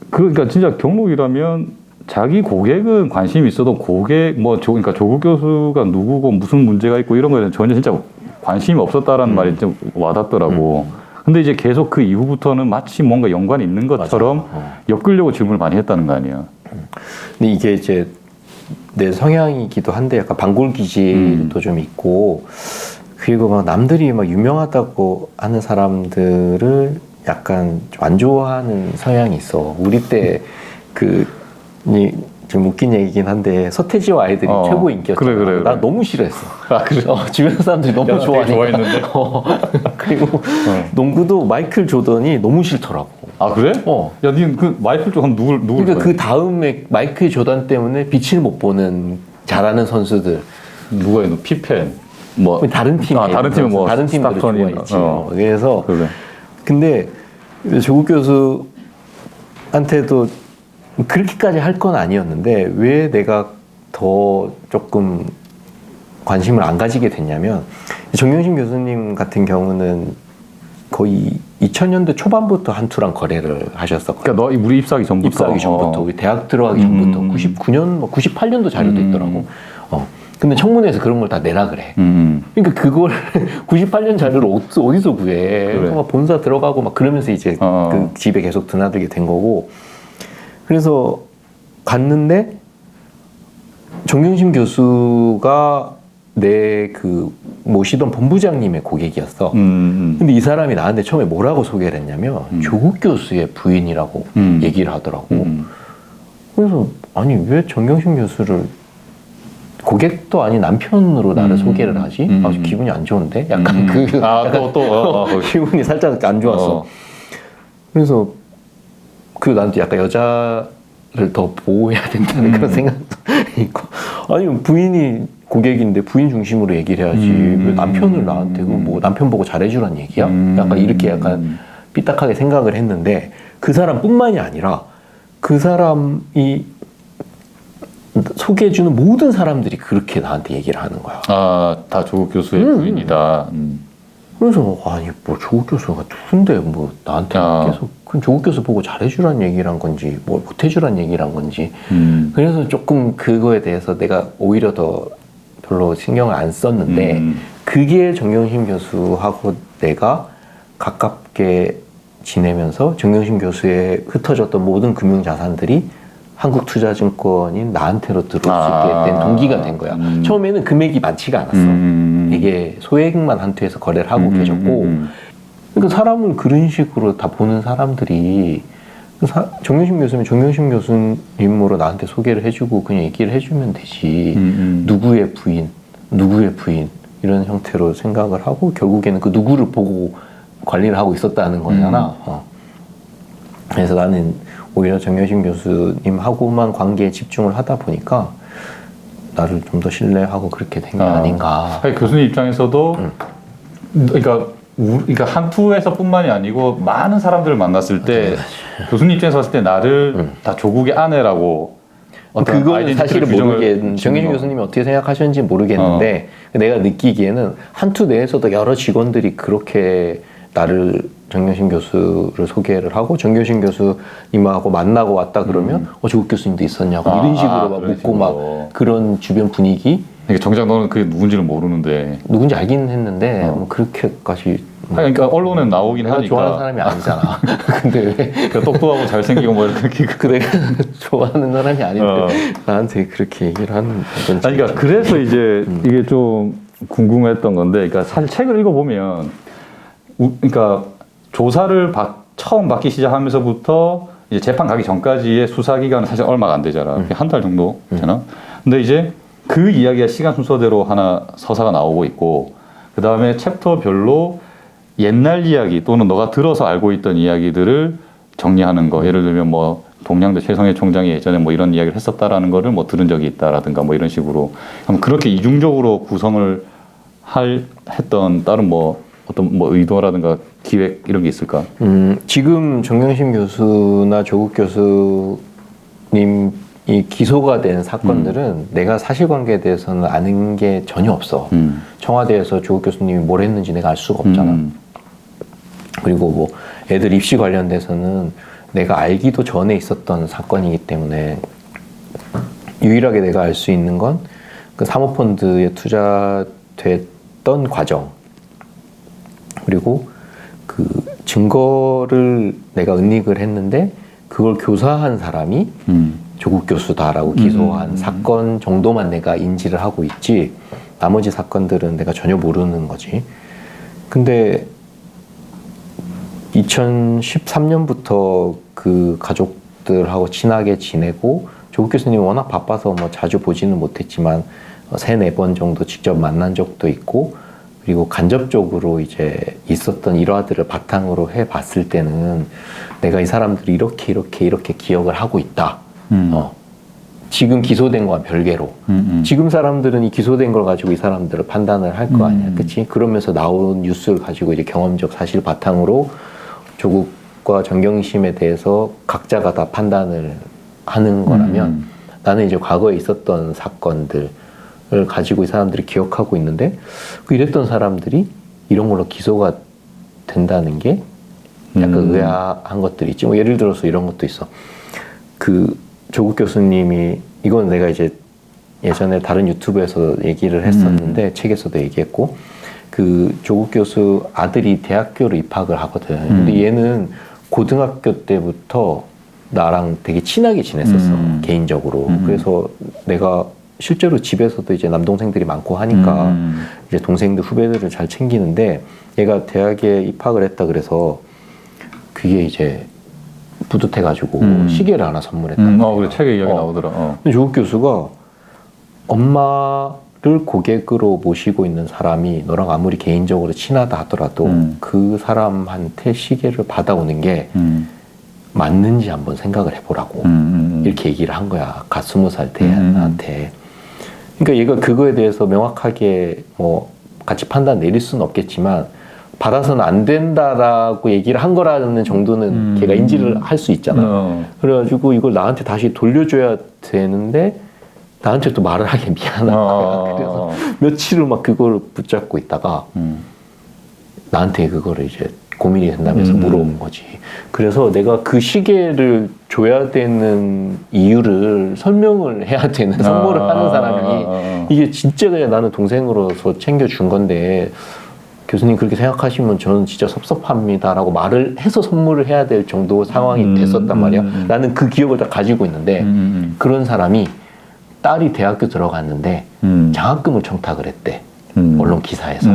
그러니까 진짜 경록이라면 자기 고객은 관심이 있어도 고객 그러니까 조국 교수가 누구고 무슨 문제가 있고 이런 거에 대해서 전혀 진짜 관심이 없었다라는 말이 좀 와닿더라고. 근데 이제 계속 그 이후부터는 마치 뭔가 연관이 있는 것처럼 엮으려고 질문을 많이 했다는 거 아니야. 근데 이게 이제 내 성향이기도 한데 약간 반골 기질도 좀 있고 그리고 막 남들이 막 유명하다고 하는 사람들을 약간 좀 안 좋아하는 성향이 있어. 우리 때 좀 웃긴 얘기긴 한데 서태지와 아이들이 최고 인기였잖아. 그래. 난 너무 싫어했어. 아, 그래? 주변 사람들이 너무 좋아하니까. 좋아했는데? 그리고 농구도 마이클 조던이 너무 싫더라고. 아, 그래? 야, 니는 그 마이클 조던 누굴 그러니까 그 다음에 마이클 조던 때문에 빛을 못 보는 잘하는 선수들. 누가 있노? 피펜. 다른 팀. 다른 팀은 뭐 다른 팀들 좋아했지. 그래서 그래. 근데 조국 교수한테도 그렇게까지 할 건 아니었는데 왜 내가 더 조금 관심을 안 가지게 됐냐면 정경심 교수님 같은 경우는 거의 2000년대 초반부터 한투랑 거래를 하셨었거든요. 그러니까 너 우리 입사하기 전부터. 우리 대학 들어가기 전부터 99년, 98년도 자료도 있더라고. 근데 청문회에서 그런 걸 다 내라 그래. 그러니까 그걸 98년 자료를 어디서 구해? 그래. 그러니까 본사 들어가고 막 그러면서 이제 그 집에 계속 드나들게 된 거고. 그래서 갔는데 정경심 교수가 내 그 모시던 본부장님의 고객이었어. 근데 이 사람이 나한테 처음에 뭐라고 소개를 했냐면 조국 교수의 부인이라고 얘기를 하더라고. 그래서 아니 왜 정경심 교수를 고객도 아닌 남편으로 나를 소개를 하지? 아주 기분이 안 좋은데? 약간 기분이 살짝 안 좋았어. 그래서 나한테 약간 여자를 더 보호해야 된다는 그런 생각도 있고. 아니, 부인이 고객인데 부인 중심으로 얘기를 해야지. 왜 남편을 나한테 남편 보고 잘해주란 얘기야? 약간 이렇게 약간 삐딱하게 생각을 했는데 그 사람뿐만이 아니라 그 사람이 소개해주는 모든 사람들이 그렇게 나한테 얘기를 하는 거야. 다 조국 교수의 부인이다. 그래서 아니 조국 교수가 누군데 나한테 계속 그럼 조국 교수 보고 잘해주란 얘기란 건지 못해주란 얘기란 건지 그래서 조금 그거에 대해서 내가 오히려 더 별로 신경을 안 썼는데 그게 정경심 교수하고 내가 가깝게 지내면서 정경심 교수의 흩어졌던 모든 금융자산들이 한국투자증권인 나한테로 들어올 수 있게 된 동기가 된 거야. 처음에는 금액이 많지가 않았어. 이게 소액만 한투에서 거래를 하고 계셨고 그러니까 사람을 그런 식으로 다 보는 사람들이 정경심 교수면 정경심 교수님으로 나한테 소개를 해주고 그냥 얘기를 해주면 되지. 누구의 부인 이런 형태로 생각을 하고 결국에는 그 누구를 보고 관리를 하고 있었다는 거잖아. 그래서 나는 오히려 정경심 교수님하고만 관계에 집중을 하다 보니까 나를 좀 더 신뢰하고 그렇게 된 게 아닌가. 교수님 입장에서도 그러니까 한투에서뿐만이 아니고 많은 사람들을 만났을 때 교수님 입장에서 봤을 때 나를 다 조국의 아내라고 그거는 사실은 모르겠는 정경심 교수님이 어떻게 생각하셨는지 모르겠는데 내가 느끼기에는 한투 내에서도 여러 직원들이 그렇게 나를 정경심 교수를 소개를 하고 정경심 교수님하고 만나고 왔다 그러면 조국 교수님도 있었냐고 이런 식으로 막 묻고 막 그런 주변 분위기. 그러니까 정작 너는 그게 누군지를 모르는데 누군지 알긴 했는데 그렇게까지 그러니까 언론에 나오긴 내가 하니까 좋아하는 사람이 아니잖아. 근데 왜 똑똑하고 잘생기고 뭐 이렇게 내가 좋아하는 사람이 아닌데 나한테 그렇게 얘기를 하는 건 그러니까 그래서 이제 이게 좀 궁금했던 건데 그러니까 사실 책을 읽어보면 그러니까 조사를 처음 받기 시작하면서부터 이제 재판 가기 전까지의 수사 기간은 사실 얼마가 안 되잖아. 한 달 정도 되나? 근데 이제 그 이야기가 시간 순서대로 하나 서사가 나오고 있고, 그 다음에 챕터별로 옛날 이야기 또는 너가 들어서 알고 있던 이야기들을 정리하는 거. 예를 들면 뭐 동양대 최성해 총장이 예전에 뭐 이런 이야기를 했었다라는 거를 뭐 들은 적이 있다라든가 뭐 이런 식으로 그렇게 이중적으로 구성을 했던 다른 뭐 어떤 뭐 의도라든가 기획 이런 게 있을까? 지금 정경심 교수나 조국 교수님이 기소가 된 사건들은 내가 사실관계에 대해서는 아는 게 전혀 없어. 청와대에서 조국 교수님이 뭘 했는지 내가 알 수가 없잖아. 그리고 뭐 애들 입시 관련돼서는 내가 알기도 전에 있었던 사건이기 때문에 유일하게 내가 알 수 있는 건 그 사모펀드에 투자됐던 과정, 그리고 그 증거를 내가 은닉을 했는데 그걸 교사한 사람이 조국 교수다라고 기소한 사건 정도만 내가 인지를 하고 있지, 나머지 사건들은 내가 전혀 모르는 거지. 근데 2013년부터 그 가족들하고 친하게 지내고, 조국 교수님이 워낙 바빠서 뭐 자주 보지는 못했지만 3-4번 정도 직접 만난 적도 있고, 그리고 간접적으로 이제 있었던 일화들을 바탕으로 해봤을 때는 내가 이 사람들이 이렇게 기억을 하고 있다. 지금 기소된 거와 별개로. 지금 사람들은 이 기소된 걸 가지고 이 사람들을 판단을 할 거 아니야. 그치? 그러면서 나온 뉴스를 가지고 이제 경험적 사실 바탕으로 조국과 정경심에 대해서 각자가 다 판단을 하는 거라면, 나는 이제 과거에 있었던 사건들을 가지고 이 사람들이 기억하고 있는데, 그 이랬던 사람들이 이런 걸로 기소가 된다는 게 약간 의아한 것들이 있지. 뭐 예를 들어서 이런 것도 있어. 그 조국 교수님이, 이건 내가 이제 예전에 다른 유튜브에서 얘기를 했었는데 책에서도 얘기했고, 그 조국 교수 아들이 대학교를 입학을 하거든. 근데 얘는 고등학교 때부터 나랑 되게 친하게 지냈었어. 개인적으로. 그래서 내가 실제로 집에서도 이제 남동생들이 많고 하니까 이제 동생들 후배들을 잘 챙기는데, 얘가 대학에 입학을 했다 그래서 그게 이제 뿌듯해가지고 시계를 하나 선물했단 말이야. 그래, 책에 이야기 나오더라. 근데 조국 교수가 엄마를 고객으로 모시고 있는 사람이 너랑 아무리 개인적으로 친하다 하더라도 그 사람한테 시계를 받아오는 게 맞는지 한번 생각을 해보라고 이렇게 얘기를 한 거야. 갓 20살 때 나한테. 그러니까 얘가 그거에 대해서 명확하게 뭐 같이 판단 내릴 수는 없겠지만 받아서는 안 된다라고 얘기를 한 거라는 정도는 걔가 인지를 할 수 있잖아. 그래가지고 이걸 나한테 다시 돌려줘야 되는데 나한테 또 말을 하기 미안한 거야. 그래서 며칠을 막 그걸 붙잡고 있다가 나한테 그거를 이제 고민이 된다면서 물어본 거지. 그래서 내가 그 시계를 줘야 되는 이유를 설명을 해야 되는, 선물을 하는 사람이 이게 진짜 그냥 나는 동생으로서 챙겨준 건데 교수님 그렇게 생각하시면 저는 진짜 섭섭합니다라고 말을 해서 선물을 해야 될 정도 상황이 됐었단 말이야. 나는 그 기억을 다 가지고 있는데 그런 사람이 딸이 대학교 들어갔는데 장학금을 청탁을 했대. 언론 기사에서.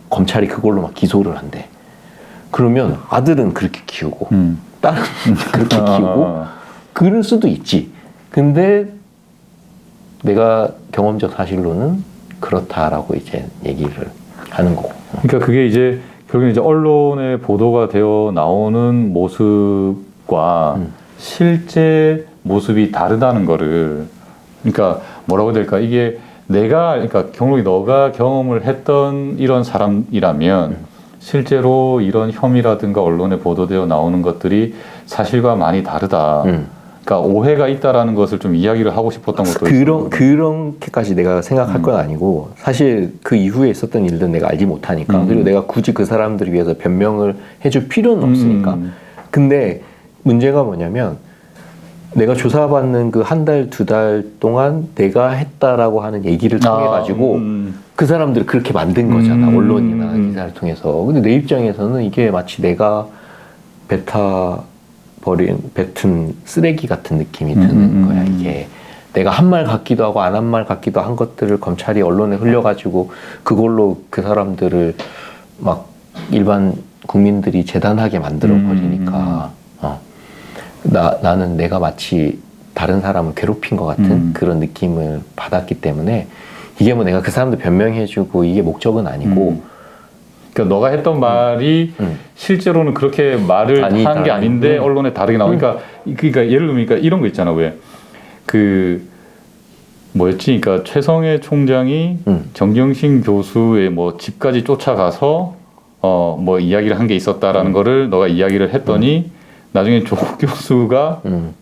검찰이 그걸로 막 기소를 한대. 그러면 아들은 그렇게 키우고 딸은 그렇게 키우고 그럴 수도 있지. 근데 내가 경험적 사실로는 그렇다라고 이제 얘기를 하는 거고. 그러니까 그게 이제 결국엔 이제 언론에 보도가 되어 나오는 모습과 실제 모습이 다르다는 거를, 그러니까 뭐라고 해야 될까, 이게 그러니까 경록이 너가 경험을 했던 이런 사람이라면 실제로 이런 혐의라든가 언론에 보도되어 나오는 것들이 사실과 많이 다르다. 그러니까 오해가 있다라는 것을 좀 이야기를 하고 싶었던 것도 그렇게까지 내가 생각할 건 아니고, 사실 그 이후에 있었던 일들은 내가 알지 못하니까, 그리고 내가 굳이 그 사람들을 위해서 변명을 해줄 필요는 없으니까. 근데 문제가 뭐냐면 내가 조사받는 그 1달, 2달 동안 내가 했다라고 하는 얘기를 통해 가지고 그 사람들을 그렇게 만든 거잖아. 언론이나 기사를 통해서. 근데 내 입장에서는 이게 마치 내가 뱉은 쓰레기 같은 느낌이 드는 거야. 이게 내가 한 말 같기도 하고 안 한 말 같기도 한 것들을 검찰이 언론에 흘려가지고 그걸로 그 사람들을 막 일반 국민들이 재단하게 만들어 버리니까 나는 내가 마치 다른 사람을 괴롭힌 것 같은 그런 느낌을 받았기 때문에 이게 뭐 내가 그 사람들 변명해주고 이게 목적은 아니고 그러니까 너가 했던 말이 실제로는 그렇게 말을 한 게 아닌데 언론에 다르게 나오니까 그러니까 예를 들면 그러니까 이런 거 있잖아. 왜 그 뭐였지? 그러니까 최성해 총장이 정경심 교수의 뭐 집까지 쫓아가서 뭐 이야기를 한 게 있었다라는 거를 너가 이야기를 했더니 나중에 조국 교수가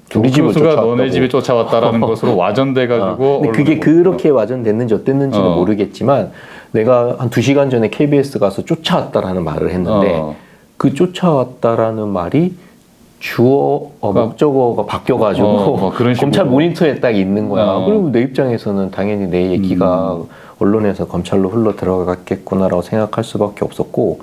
조국 교수가 너네 집에 쫓아왔다라는 것으로 와전돼가지고 근데 그게 그렇게 와전됐는지 어땠는지는 모르겠지만 내가 한 2시간 전에 KBS 가서 쫓아왔다라는 말을 했는데 그 쫓아왔다라는 말이 주어 목적어가 바뀌어가지고 그런 식으로. 검찰 모니터에 딱 있는 거야. 그리고 내 입장에서는 당연히 내 얘기가 언론에서 검찰로 흘러 들어갔겠구나라고 생각할 수밖에 없었고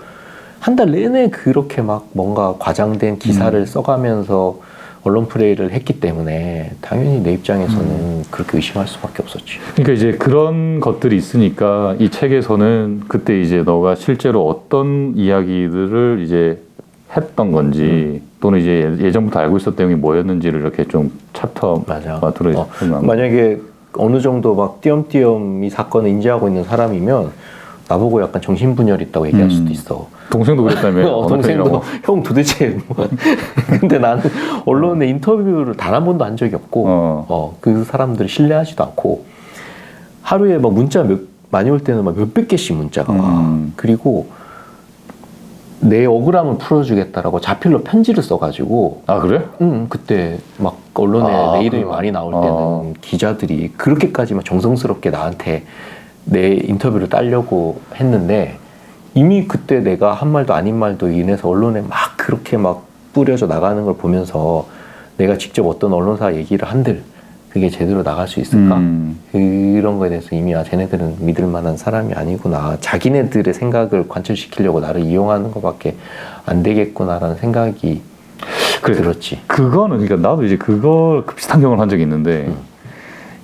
한 달 내내 그렇게 막 뭔가 과장된 기사를 써가면서 언론 플레이를 했기 때문에 당연히 내 입장에서는 그렇게 의심할 수밖에 없었지. 그러니까 이제 그런 것들이 있으니까 이 책에서는 그때 이제 너가 실제로 어떤 이야기들을 이제 했던 건지 또는 이제 예전부터 알고 있었던 내용이 뭐였는지를 이렇게 좀 챕터가 들어있어요. 만약에 어느 정도 막 띄엄띄엄 이 사건을 인지하고 있는 사람이면 나보고 약간 정신분열 있다고 얘기할 수도 있어. 동생도 그랬다며. 동생도 형 도대체 뭐. 근데 나는 언론에 인터뷰를 단 한 번도 한 적이 없고 그 사람들을 신뢰하지도 않고 하루에 막 문자 많이 올 때는 막 몇백 개씩 문자가 와. 그리고 내 억울함을 풀어주겠다라고 자필로 편지를 써가지고. 아 그래? 그때 막 언론에 내 이름이 많이 나올 때는 기자들이 그렇게까지 막 정성스럽게 나한테 내 인터뷰를 따려고 했는데 이미 그때 내가 한 말도 아닌 말도 인해서 언론에 막 그렇게 막 뿌려져 나가는 걸 보면서 내가 직접 어떤 언론사 얘기를 한들 그게 제대로 나갈 수 있을까? 그런 거에 대해서 이미 쟤네들은 믿을 만한 사람이 아니구나. 자기네들의 생각을 관철시키려고 나를 이용하는 것밖에 안 되겠구나라는 생각이 들었지. 그거는 그러니까 나도 이제 그걸 비슷한 경험을 한 적이 있는데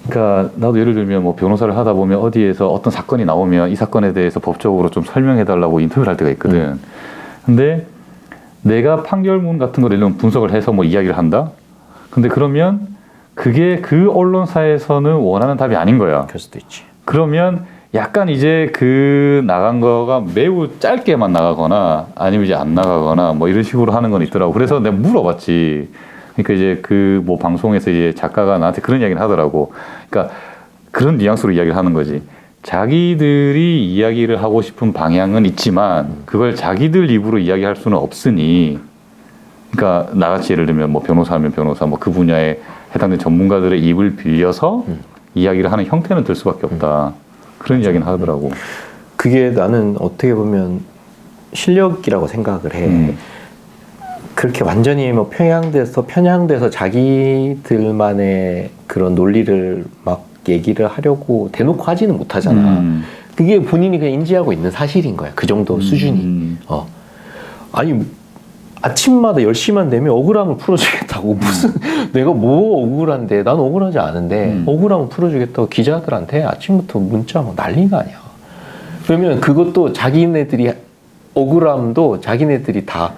그러니까 나도 예를 들면 뭐 변호사를 하다 보면 어디에서 어떤 사건이 나오면 이 사건에 대해서 법적으로 좀 설명해 달라고 인터뷰를 할 때가 있거든. 근데 내가 판결문 같은 걸 예를 들면 분석을 해서 뭐 이야기를 한다. 근데 그러면 그게 그 언론사에서는 원하는 답이 아닌 거야. 그럴 수도 있지. 그러면 약간 이제 그 나간 거가 매우 짧게만 나가거나 아니면 이제 안 나가거나 뭐 이런 식으로 하는 건 있더라고. 그래서 내가 물어봤지. 그러니까 이제 그 뭐 방송에서 이제 작가가 나한테 그런 이야기를 하더라고. 그러니까 그런 뉘앙스로 이야기를 하는 거지. 자기들이 이야기를 하고 싶은 방향은 있지만 그걸 자기들 입으로 이야기할 수는 없으니 그러니까 나같이 예를 들면 뭐 변호사면 변호사 뭐 그 분야에 해당된 전문가들의 입을 빌려서 이야기를 하는 형태는 될 수밖에 없다. 그런 이야기는 하더라고. 그게 나는 어떻게 보면 실력이라고 생각을 해. 그렇게 완전히 뭐 편향돼서 자기들만의 그런 논리를 막 얘기를 하려고 대놓고 하지는 못하잖아. 그게 본인이 그냥 인지하고 있는 사실인 거야. 그 정도 수준이. 아니 아침마다 10시만 되면 억울함을 풀어주겠다고 무슨 내가 뭐 억울한데 난 억울하지 않은데 억울함을 풀어주겠다고 기자들한테 아침부터 문자 막 난리가 아니야. 그러면 그것도 자기네들이 억울함도 자기네들이 다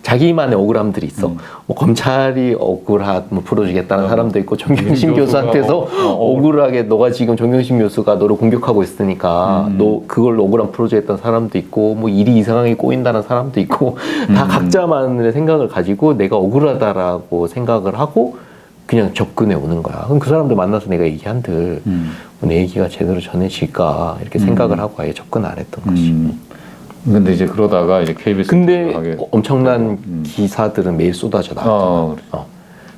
자기만의 억울함들이 있어. 뭐 검찰이 억울함을 풀어주겠다는 사람도 있고 정경심 교수한테서 억울하게 너가 지금 정경심 교수가 너를 공격하고 있으니까 너 그걸 억울함 풀어주겠다는 사람도 있고 뭐 일이 이상하게 꼬인다는 사람도 있고 다 각자만의 생각을 가지고 내가 억울하다라고 생각을 하고 그냥 접근해 오는 거야. 그럼 그 사람들 만나서 내가 얘기한들 내 얘기가 제대로 전해질까 이렇게 생각을 하고 아예 접근 안 했던 것이. 근데 이제 그러다가 이제 KBS 근데 엄청난 기사들은 매일 쏟아져 나왔잖아.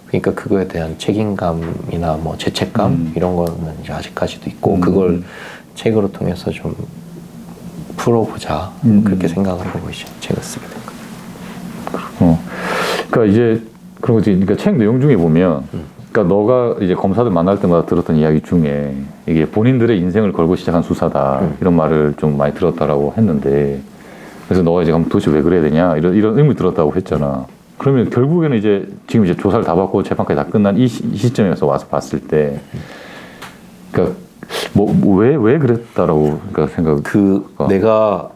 그러니까 그거에 대한 책임감이나 뭐 죄책감 이런 거는 이제 아직까지도 있고 그걸 책으로 통해서 좀 풀어보자 그렇게 생각을 하고 이제 책을 쓰게 된 거야. 그러니까 이제 그런 거지. 그러니까 책 내용 중에 보면, 그러니까 너가 이제 검사들 만날 때마다 들었던 이야기 중에 이게 본인들의 인생을 걸고 시작한 수사다 이런 말을 좀 많이 들었다라고 했는데. 그래서 너가 이제 그럼 도대체 왜 그래야 되냐 이런 의미 들었다고 했잖아. 그러면 결국에는 이제 지금 이제 조사를 다 받고 재판까지 다 끝난 이 시점에서 와서 봤을 때, 그러니까 뭐 왜 그랬다라고 그러니까 생각. 내가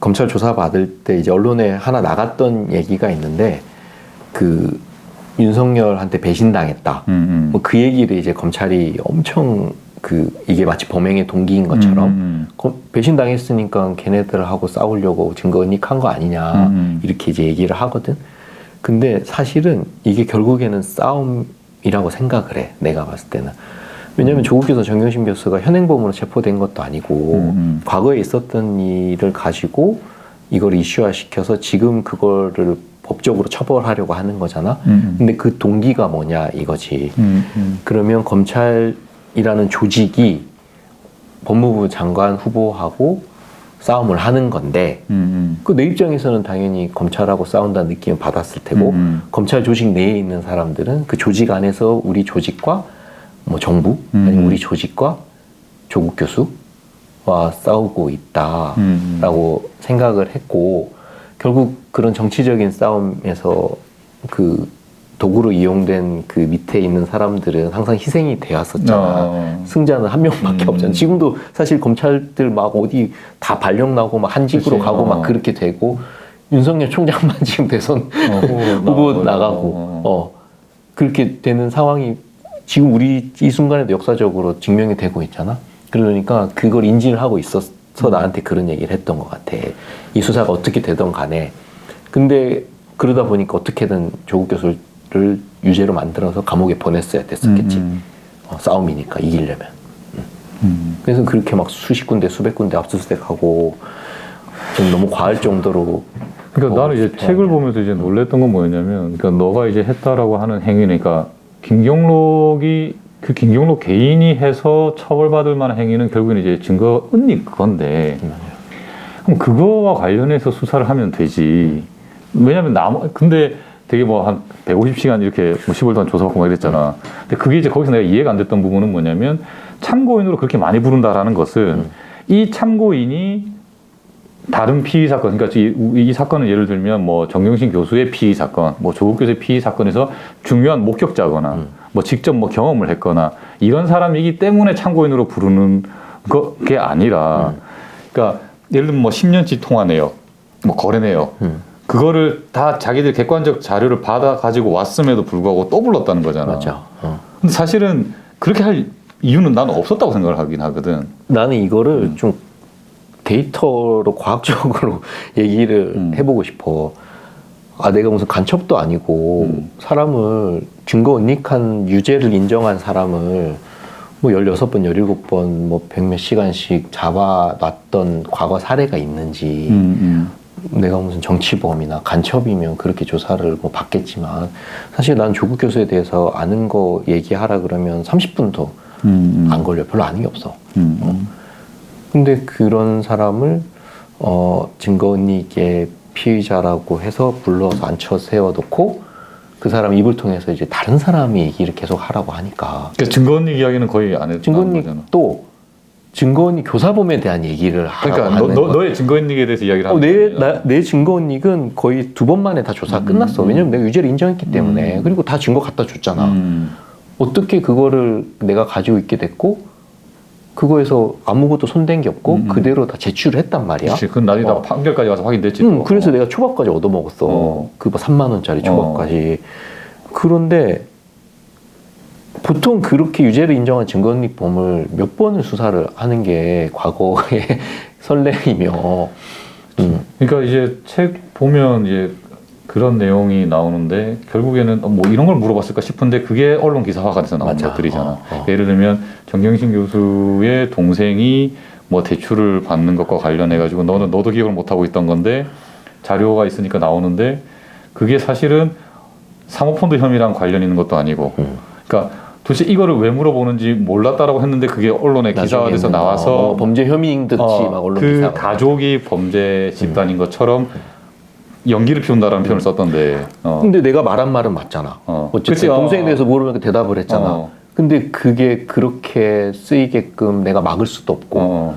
검찰 조사 받을 때 이제 언론에 하나 나갔던 얘기가 있는데 그 윤석열한테 배신당했다. 뭐 그 얘기를 이제 검찰이 엄청 이게 마치 범행의 동기인 것처럼 배신당했으니까 걔네들하고 싸우려고 증거 은닉한 거 아니냐 이렇게 이제 얘기를 하거든. 근데 사실은 이게 결국에는 싸움이라고 생각을 해. 내가 봤을 때는. 왜냐하면 조국 교수, 정경심 교수가 현행범으로 체포된 것도 아니고 과거에 있었던 일을 가지고 이걸 이슈화 시켜서 지금 그거를 법적으로 처벌하려고 하는 거잖아. 근데 그 동기가 뭐냐 이거지. 그러면 검찰이라는 조직이 법무부 장관 후보하고 싸움을 하는 건데 그 내 입장에서는 당연히 검찰하고 싸운다는 느낌을 받았을 테고 검찰 조직 내에 있는 사람들은 그 조직 안에서 우리 조직과 뭐 정부 아니면 우리 조직과 조국 교수와 싸우고 있다라고 생각을 했고 결국 그런 정치적인 싸움에서 그 도구로 이용된 그 밑에 있는 사람들은 항상 희생이 되었었잖아. 승자는 한 명밖에 없잖아. 지금도 사실 검찰들 막 어디 다 발령 나고 막 한직으로 그치. 가고 막 그렇게 되고 윤석열 총장만 지금 대선 후보 나가고 그렇게 되는 상황이 지금 우리 이 순간에도 역사적으로 증명이 되고 있잖아. 그러니까 그걸 인지를 하고 있어서 나한테 그런 얘기를 했던 것 같아. 이 수사가 어떻게 되던 간에. 근데 그러다 보니까 어떻게든 조국 교수를 유죄로 만들어서 감옥에 보냈어야 됐었겠지. 싸움이니까 이기려면. 그래서 그렇게 막 수십 군데 수백 군데 압수수색하고 좀 너무 과할 정도로. 그러니까 나는 이제 책을 보면서 이제 놀랬던 건 뭐였냐면, 그러니까 너가 이제 했다라고 하는 행위니까 김경록 개인이 해서 처벌받을 만한 행위는 결국에는 이제 증거 은닉 그건데, 그럼 그거와 관련해서 수사를 하면 되지. 왜냐면 근데 되게 뭐 한 150시간 이렇게 뭐 10월 동안 조사받고 막 이랬잖아. 근데 그게 이제 거기서 내가 이해가 안 됐던 부분은 뭐냐면 참고인으로 그렇게 많이 부른다라는 것은 이 참고인이 다른 피의 사건, 그러니까 이 사건은 예를 들면 뭐 정경심 교수의 피의 사건, 뭐 조국 교수의 피의 사건에서 중요한 목격자거나 뭐 직접 뭐 경험을 했거나 이런 사람이기 때문에 참고인으로 부르는 게 아니라, 그러니까 예를 들면 뭐 10년치 통화 내역, 뭐 거래 내역, 그거를 다 자기들 객관적 자료를 받아 가지고 왔음에도 불구하고 또 불렀다는 거잖아. 맞아. 근데 사실은 그렇게 할 이유는 나는 없었다고 생각을 하긴 하거든. 나는 이거를 좀 데이터로 과학적으로 얘기를 해보고 싶어. 내가 무슨 간첩도 아니고 사람을 증거 은닉한 유죄를 인정한 사람을 뭐 16번, 17번 뭐 100몇 시간씩 잡아놨던 과거 사례가 있는지 내가 무슨 정치범이나 간첩이면 그렇게 조사를 뭐 받겠지만 사실 난 조국 교수에 대해서 아는 거 얘기하라 그러면 30분도 안 걸려. 별로 아는 게 없어. 근데 그런 사람을 증거은닉의 피의자라고 해서 불러서 앉혀 세워놓고 그 사람 입을 통해서 이제 다른 사람이 얘기를 계속 하라고 하니까. 그러니까 증거은닉 이야기는 거의 안 했던 거잖아. 증거은닉도 증거은닉 교사범에 대한 얘기를 하라고 그러니까 하는 너의 증거은닉에 대해서 이야기를 하는 내 증거은닉은 거의 2번 만에 다 조사 끝났어. 왜냐면 내가 유죄를 인정했기 때문에. 그리고 다 증거 갖다 줬잖아. 어떻게 그거를 내가 가지고 있게 됐고 그거에서 아무것도 손댄 게 없고 그대로 다 제출을 했단 말이야. 그치, 그건 나중에 다 판결까지 가서 확인됐지. 그래서 내가 초밥까지 얻어먹었어. 그 뭐 3만 원짜리 초밥까지. 그런데 보통 그렇게 유죄를 인정한 증거은닉범을 몇 번을 수사를 하는 게 과거의 선례이며. 그러니까 이제 책 보면 이제 그런 내용이 나오는데 결국에는 뭐 이런 걸 물어봤을까 싶은데 그게 언론 기사화가 돼서 나오는 것들이잖아. 예를 들면 정경심 교수의 동생이 뭐 대출을 받는 것과 관련해 가지고 너도 기억을 못 하고 있던 건데 자료가 있으니까 나오는데 그게 사실은 사모펀드 혐의랑 관련 있는 것도 아니고. 그러니까 도대체 이거를 왜 물어보는지 몰랐다라고 했는데 그게 언론에 기사화돼서 나와서 범죄 혐의인 듯이 막 언론 그 기사가 가족이 범죄 집단인 것처럼 연기를 피운다라는 표현을 썼던데. 근데 내가 말한 말은 맞잖아. 어쨌든 그치, 동생에 대해서 물으면 대답을 했잖아. 근데 그게 그렇게 쓰이게끔 내가 막을 수도 없고.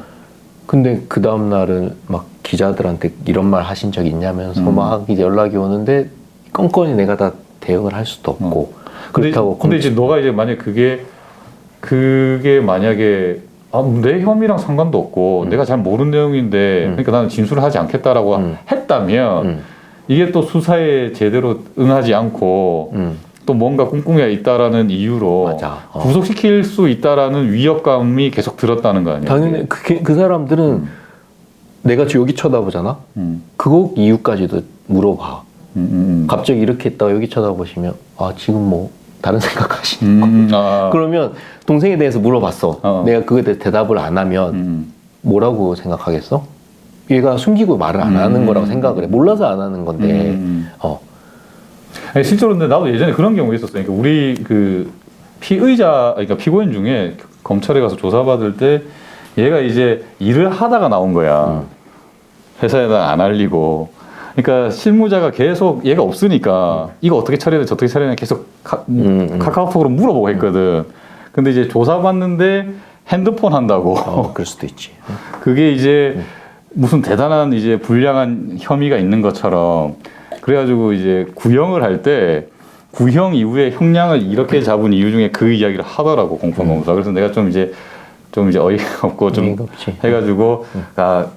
근데 그 다음 날은 막 기자들한테 이런 말 하신 적 있냐면서 막 이제 연락이 오는데 껌껌이 내가 다 대응을 할 수도 없고. 그렇다고. 근데 이제 너가 이제 만약 그게 만약에 내 혐의랑 상관도 없고 내가 잘 모르는 내용인데 그러니까 나는 진술을 하지 않겠다라고 했다면 이게 또 수사에 제대로 응하지 않고 또 뭔가 꿍꿍이가 있다라는 이유로 맞아. 구속시킬 수 있다라는 위협감이 계속 들었다는 거 아니에요? 당연히 그 사람들은 내가 여기 쳐다보잖아. 그거 이유까지도 물어봐. 갑자기 이렇게 있다가 여기 쳐다보시면 지금 뭐 다른 생각하시는 거. 그러면 동생에 대해서 물어봤어. 내가 그거에 대해 대답을 안 하면 뭐라고 생각하겠어? 얘가 숨기고 말을 안 하는 거라고 생각을 해. 몰라서 안 하는 건데. 아니, 실제로 근데 나도 예전에 그런 경우 있었어요. 그러니까 우리 그 그러니까 피고인 중에 검찰에 가서 조사받을 때 얘가 이제 일을 하다가 나온 거야. 회사에다 안 알리고. 그러니까 실무자가 계속 얘가 없으니까 이거 어떻게 처리해야 돼, 저떻게 처리해야 돼 계속 카카오톡으로 물어보고 했거든. 근데 이제 조사받는데 핸드폰 한다고. 그럴 수도 있지. 그게 이제 무슨 대단한 이제 불량한 혐의가 있는 것처럼 그래가지고 이제 구형을 할 때 구형 이후에 형량을 이렇게 잡은 이유 중에 그 이야기를 하더라고 공판검사. 그래서 내가 좀 이제 어이가 없고 좀 해가지고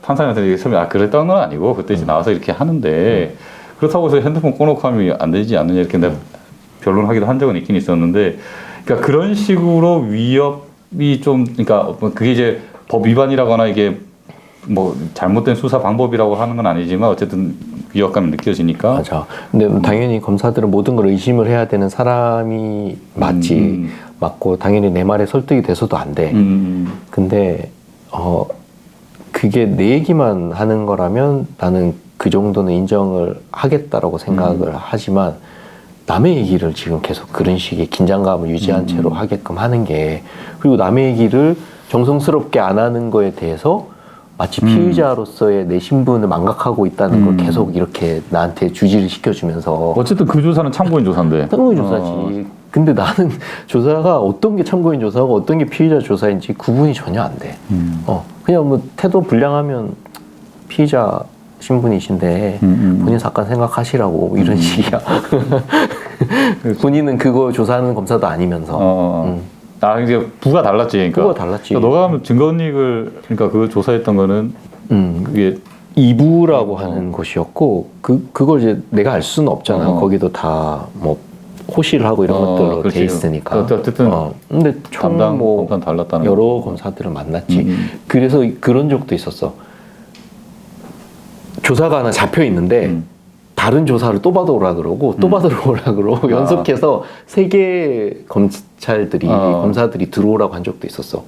판사님한테 얘기했으면 그랬던 건 아니고 그때 이제 나와서 이렇게 하는데 그렇다고 해서 핸드폰 꺼놓고 하면 안 되지 않느냐 이렇게 내가 변론하기도 한 적은 있긴 있었는데 그러니까 그런 식으로 위협이 좀 그러니까 그게 이제 법 위반이라거나 이게 뭐 잘못된 수사 방법이라고 하는 건 아니지만 어쨌든 위협감이 느껴지니까. 맞아. 근데 당연히 검사들은 모든 걸 의심을 해야 되는 사람이 맞지. 맞고 당연히 내 말에 설득이 돼서도 안 돼. 근데 그게 내 얘기만 하는 거라면 나는 그 정도는 인정을 하겠다라고 생각을 하지만 남의 얘기를 지금 계속 그런 식의 긴장감을 유지한 채로 하게끔 하는 게 그리고 남의 얘기를 정성스럽게 안 하는 거에 대해서 마치 피의자로서의 내 신분을 망각하고 있다는 걸 계속 이렇게 나한테 주지를 시켜주면서 어쨌든 그 조사는 참고인 조사인데. 참고인 조사지. 근데 나는 조사가 어떤 게 참고인 조사고 어떤 게 피의자 조사인지 구분이 전혀 안 돼. 그냥 뭐 태도 불량하면 피의자 신분이신데 본인 사건 생각하시라고 이런 식이야. 본인은 그거 조사하는 검사도 아니면서. 이제 부가 달랐지, 그러니까. 부가 달랐지. 그러니까 너가 하면 증거은닉을 그러니까 그걸 조사했던 거는 그게 2부라고 하는 곳이었고 그걸 이제 내가 알 수는 없잖아. 거기도 다 뭐 호시를 하고 이런 것들로 그렇지. 돼 있으니까. 어쨌든 근데 총 뭐 검사는 달랐다는 여러 거. 검사들을 만났지. 그래서 그런 적도 있었어. 조사가 하나 잡혀 있는데 다른 조사를 또 받아오라 그러고 또 받으러 오라 그러고 연속해서 3개 검사들이 들어오라고 한 적도 있었어.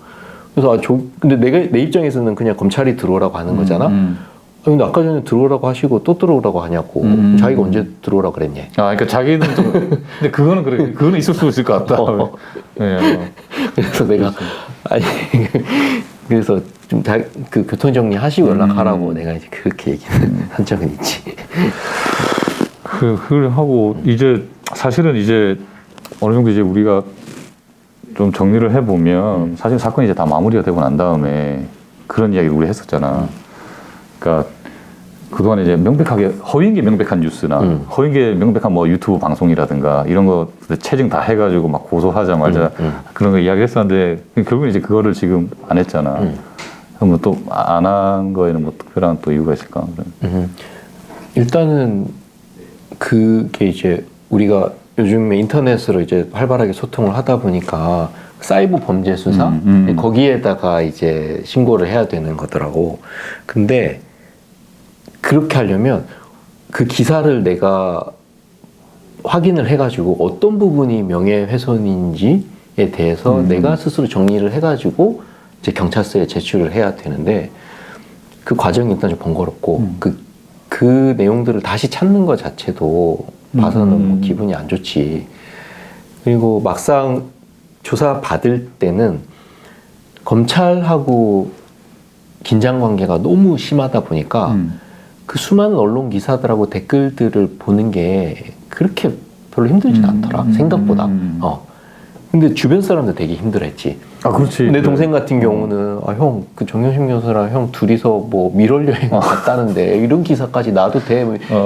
그래서 근데 내 입장에서는 그냥 검찰이 들어오라고 하는 거잖아. 근데 아까 전에 들어오라고 하시고 또 들어오라고 하냐고. 자기가 언제 들어오라고 그랬냐. 그러니까 자기는 좀 근데 그거는 있을 수 있을 것 같다. 네, 그래서 내가 그래서 좀 그 교통 정리 하시고 연락하라고 내가 이제 그렇게 얘기는 한 적은 있지. 그걸 하고 이제 사실은 이제 어느 정도 이제 우리가 좀 정리를 해보면 사실 사건이 이제 다 마무리가 되고 난 다음에 그런 이야기를 우리 했었잖아. 그러니까 그동안에 이제 명백하게 허위인 게 명백한 뉴스나 허위인 게 명백한 뭐 유튜브 방송이라든가 이런 거 체증 다 해가지고 막 고소하자마자 그런 거 이야기했었는데 결국은 이제 그거를 지금 안 했잖아. 그럼 또 안 한 거에는 뭐 특별한 또 이유가 있을까? 일단은 그게 이제 우리가 요즘에 인터넷으로 이제 활발하게 소통을 하다 보니까 사이버 범죄 수사 거기에다가 이제 신고를 해야 되는 거더라고. 근데 그렇게 하려면 그 기사를 내가 확인을 해가지고 어떤 부분이 명예훼손인지에 대해서 내가 스스로 정리를 해가지고 이제 경찰서에 제출을 해야 되는데 그 과정이 일단 좀 번거롭고 그 내용들을 다시 찾는 것 자체도 봐서는 뭐 기분이 안 좋지. 그리고 막상 조사 받을 때는 검찰하고 긴장 관계가 너무 심하다 보니까 그 수많은 언론 기사들하고 댓글들을 보는 게 그렇게 별로 힘들진 않더라. 생각보다. 근데 주변 사람들 되게 힘들어했지. 그렇지. 내 동생 같은 경우는 형, 그 정영심 교수랑 형 둘이서 뭐 미럴 여행 갔다는데 이런 기사까지 놔도 돼.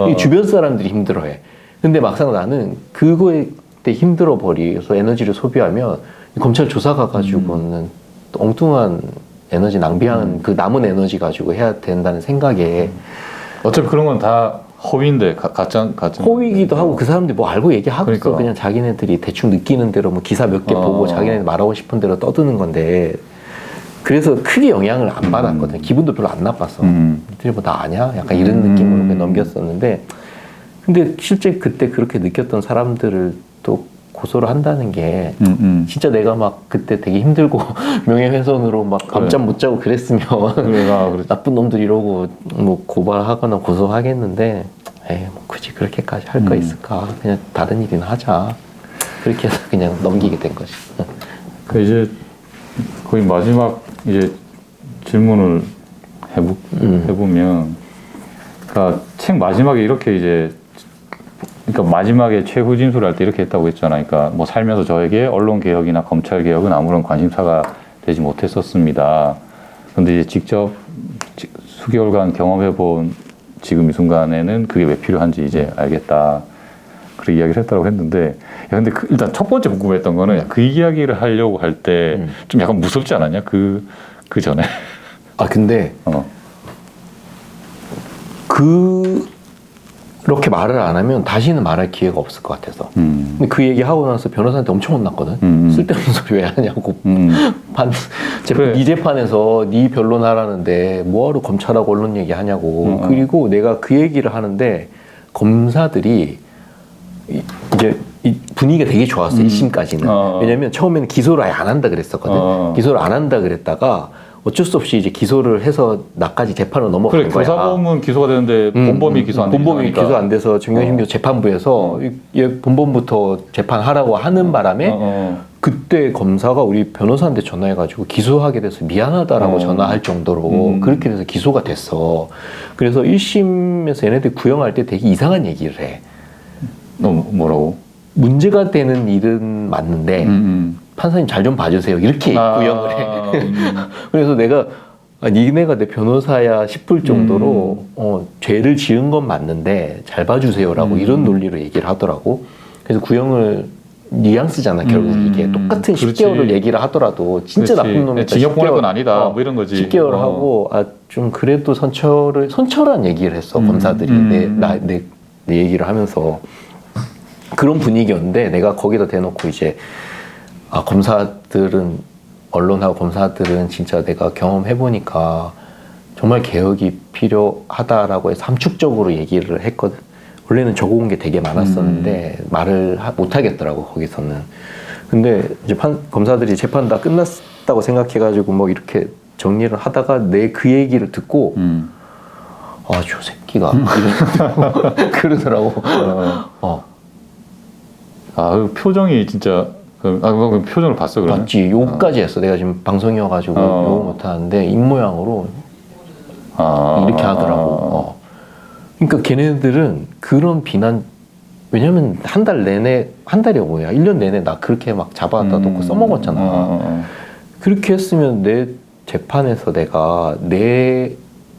이 주변 사람들이 힘들어해. 근데 막상 나는 그거에 힘들어 버려서 에너지를 소비하면 검찰 조사 가가지고는 또 엉뚱한 에너지 낭비하는 그 남은 에너지 가지고 해야 된다는 생각에 어차피 그런 건 다 허위인데 가짜 허위기도 하고 그 사람들이 뭐 알고 얘기하고 그러니까. 있어. 그냥 자기네들이 대충 느끼는 대로 뭐 기사 몇 개 보고 자기네들 말하고 싶은 대로 떠드는 건데 그래서 크게 영향을 안 받았거든. 기분도 별로 안 나빴어. 니들이 뭐 나 아냐? 약간 이런 느낌으로 그냥 넘겼었는데 근데 실제 그때 그렇게 느꼈던 사람들을 또 고소를 한다는 게 진짜 내가 막 그때 되게 힘들고 명예훼손으로 막 밤잠 못 자고 그랬으면 나쁜 놈들 이러고 뭐 고발하거나 고소하겠는데 에이 뭐 굳이 그렇게까지 할 거 있을까? 그냥 다른 일이나 하자. 그렇게 해서 그냥 넘기게 된 거지. 그 이제 거의 마지막 이제 질문을 해보면, 그러니까 책 마지막에 이렇게 이제, 그러니까 마지막에 최후 진술을 할 때 이렇게 했다고 했잖아. 그러니까 뭐 살면서 저에게 언론 개혁이나 검찰 개혁은 아무런 관심사가 되지 못했었습니다. 근데 이제 직접 수개월간 경험해본 지금 이 순간에는 그게 왜 필요한지 이제 알겠다. 그렇게 이야기를 했다고 했는데, 야, 근데 일단 첫 번째 궁금했던 거는 그 이야기를 하려고 할 때 좀 약간 무섭지 않았냐? 그 전에. 아, 근데, 그렇게 말을 안 하면 다시는 말할 기회가 없을 것 같아서. 근데 그 얘기 하고 나서 변호사한테 엄청 혼났거든? 쓸데없는 소리 왜 하냐고. 그래. 네 재판에서 네 변론하라는데 뭐하러 검찰하고 언론 얘기 하냐고. 그리고 내가 그 얘기를 하는데 검사들이 이제 이 분위기가 되게 좋았어. 1심까지는. 왜냐면 처음에는 기소를 아예 안 한다 그랬었거든. 기소를 안 한다 그랬다가 어쩔 수 없이 이제 기소를 해서 나까지 재판으로 넘어간 그래, 거야. 교사범은 기소가 되는데 본범이 기소 안 되니까. 본범이 기소 안 돼서 정경심 교수 재판부에서 본범부터 재판하라고 하는 바람에 그때 검사가 우리 변호사한테 전화해가지고 기소하게 돼서 미안하다라고 전화할 정도로 그렇게 돼서 기소가 됐어. 그래서 1심에서 얘네들 구형할 때 되게 이상한 얘기를 해. 뭐라고? 문제가 되는 일은 맞는데 판사님 잘 좀 봐주세요. 이렇게 구형을 해. 그래서 내가 니네가 내 변호사야 싶을 정도로 죄를 지은 건 맞는데 잘 봐주세요라고 이런 논리로 얘기를 하더라고. 그래서 구형을 뉘앙스잖아. 결국 이게 똑같은 10개월을 얘기를 하더라도 진짜 나쁜 놈이다. 징역 보낼 건 아니다. 뭐 이런 거지. 10개월을 하고 좀 그래도 선처란 얘기를 했어. 검사들이 내 얘기를 하면서 그런 분위기였는데 내가 거기다 대놓고 이제 검사들은 언론하고 검사들은 진짜 내가 경험해보니까 정말 개혁이 필요하다라고 해서 함축적으로 얘기를 했거든. 원래는 적어온 게 되게 많았었는데 말을 못하겠더라고 거기서는. 근데 이제 검사들이 재판 다 끝났다고 생각해가지고 뭐 이렇게 정리를 하다가 내 그 얘기를 듣고 저 새끼가 그러더라고. 그 표정이 진짜 그 표정을 봤어 그러면? 봤지. 욕까지 했어. 내가 지금 방송이어가지고 욕을 못하는데 입모양으로 이렇게 하더라고. 그러니까 걔네들은 그런 비난 왜냐면 한 달이 뭐야 1년 내내 나 그렇게 막 잡아다 놓고 써먹었잖아. 그렇게 했으면 내 재판에서 내가 내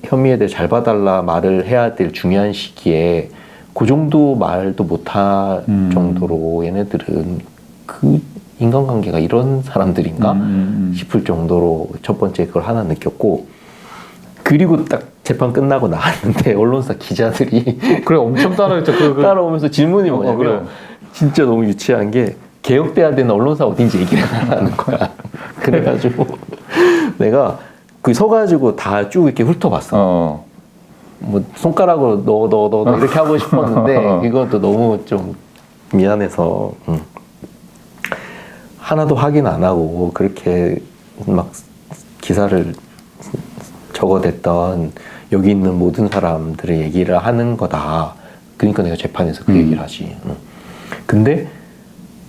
혐의에 대해 잘 봐달라 말을 해야 될 중요한 시기에 그 정도 말도 못할 정도로 얘네들은 그 인간관계가 이런 사람들인가 싶을 정도로 첫 번째 그걸 하나 느꼈고, 그리고 딱 재판 끝나고 나왔는데 언론사 기자들이 그래 엄청 따라했죠. 따라오면서 질문이 뭐냐면 그래. 진짜 너무 유치한 게 개혁돼야 되는 언론사 어딘지 얘기를 하는 거야. 그래가지고 내가 그 서가지고 다 쭉 이렇게 훑어봤어. 뭐 손가락으로 너 이렇게 하고 싶었는데 이것도 너무 좀 미안해서 하나도 확인 안 하고 그렇게 막 기사를 적어댔던 여기 있는 모든 사람들의 얘기를 하는 거다. 그러니까 내가 재판에서 그 얘기를 하지. 근데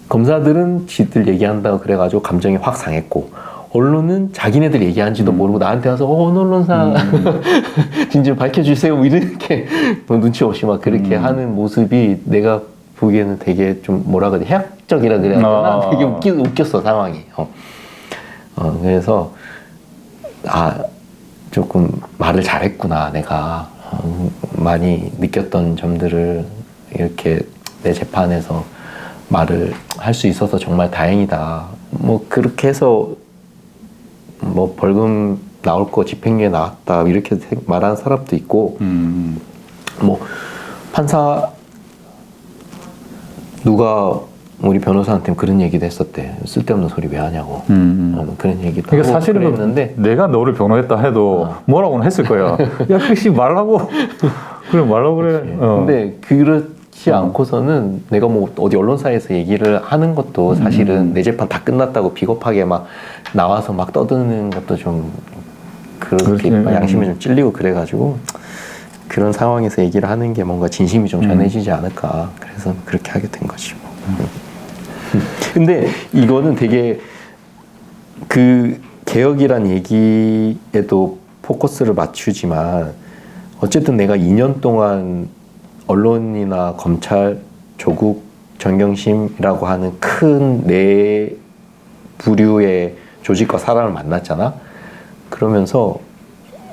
검사들은 지들 얘기한다고 그래가지고 감정이 확 상했고, 언론은 자기네들 얘기한지도 모르고 나한테 와서 언론사 진실 밝혀주세요 뭐 이렇게 뭐 눈치 없이 막 그렇게 하는 모습이 내가 보기에는 되게 좀 뭐라 그래 해학적이라 그래야 되나 되게 웃겼어 상황이. 그래서 조금 말을 잘했구나 내가. 많이 느꼈던 점들을 이렇게 내 재판에서 말을 할 수 있어서 정말 다행이다. 뭐 그렇게 해서 뭐 벌금 나올 거 집행유예 나왔다 이렇게 말하는 사람도 있고 뭐 판사 누가 우리 변호사한테 그런 얘기도 했었대. 쓸데없는 소리 왜 하냐고. 그런 얘기도 그러니까 하고 사실은 그랬는데 내가 너를 변호했다 해도 뭐라고는 했을 거야. 야, 혹시 말라고. 그래, 말라고 그래. 근데 그렇지 않고서는 내가 뭐 어디 언론사에서 얘기를 하는 것도 사실은 내 재판 다 끝났다고 비겁하게 막 나와서 막 떠드는 것도 좀 그렇게 양심이 좀 찔리고 그래가지고 그런 상황에서 얘기를 하는 게 뭔가 진심이 좀 전해지지 않을까. 그래서 그렇게 하게 된 거지 뭐. 근데 이거는 되게 그 개혁이란 얘기에도 포커스를 맞추지만 어쨌든 내가 2년 동안 언론이나 검찰, 조국, 정경심이라고 하는 큰 네 부류의 조직과 사람을 만났잖아. 그러면서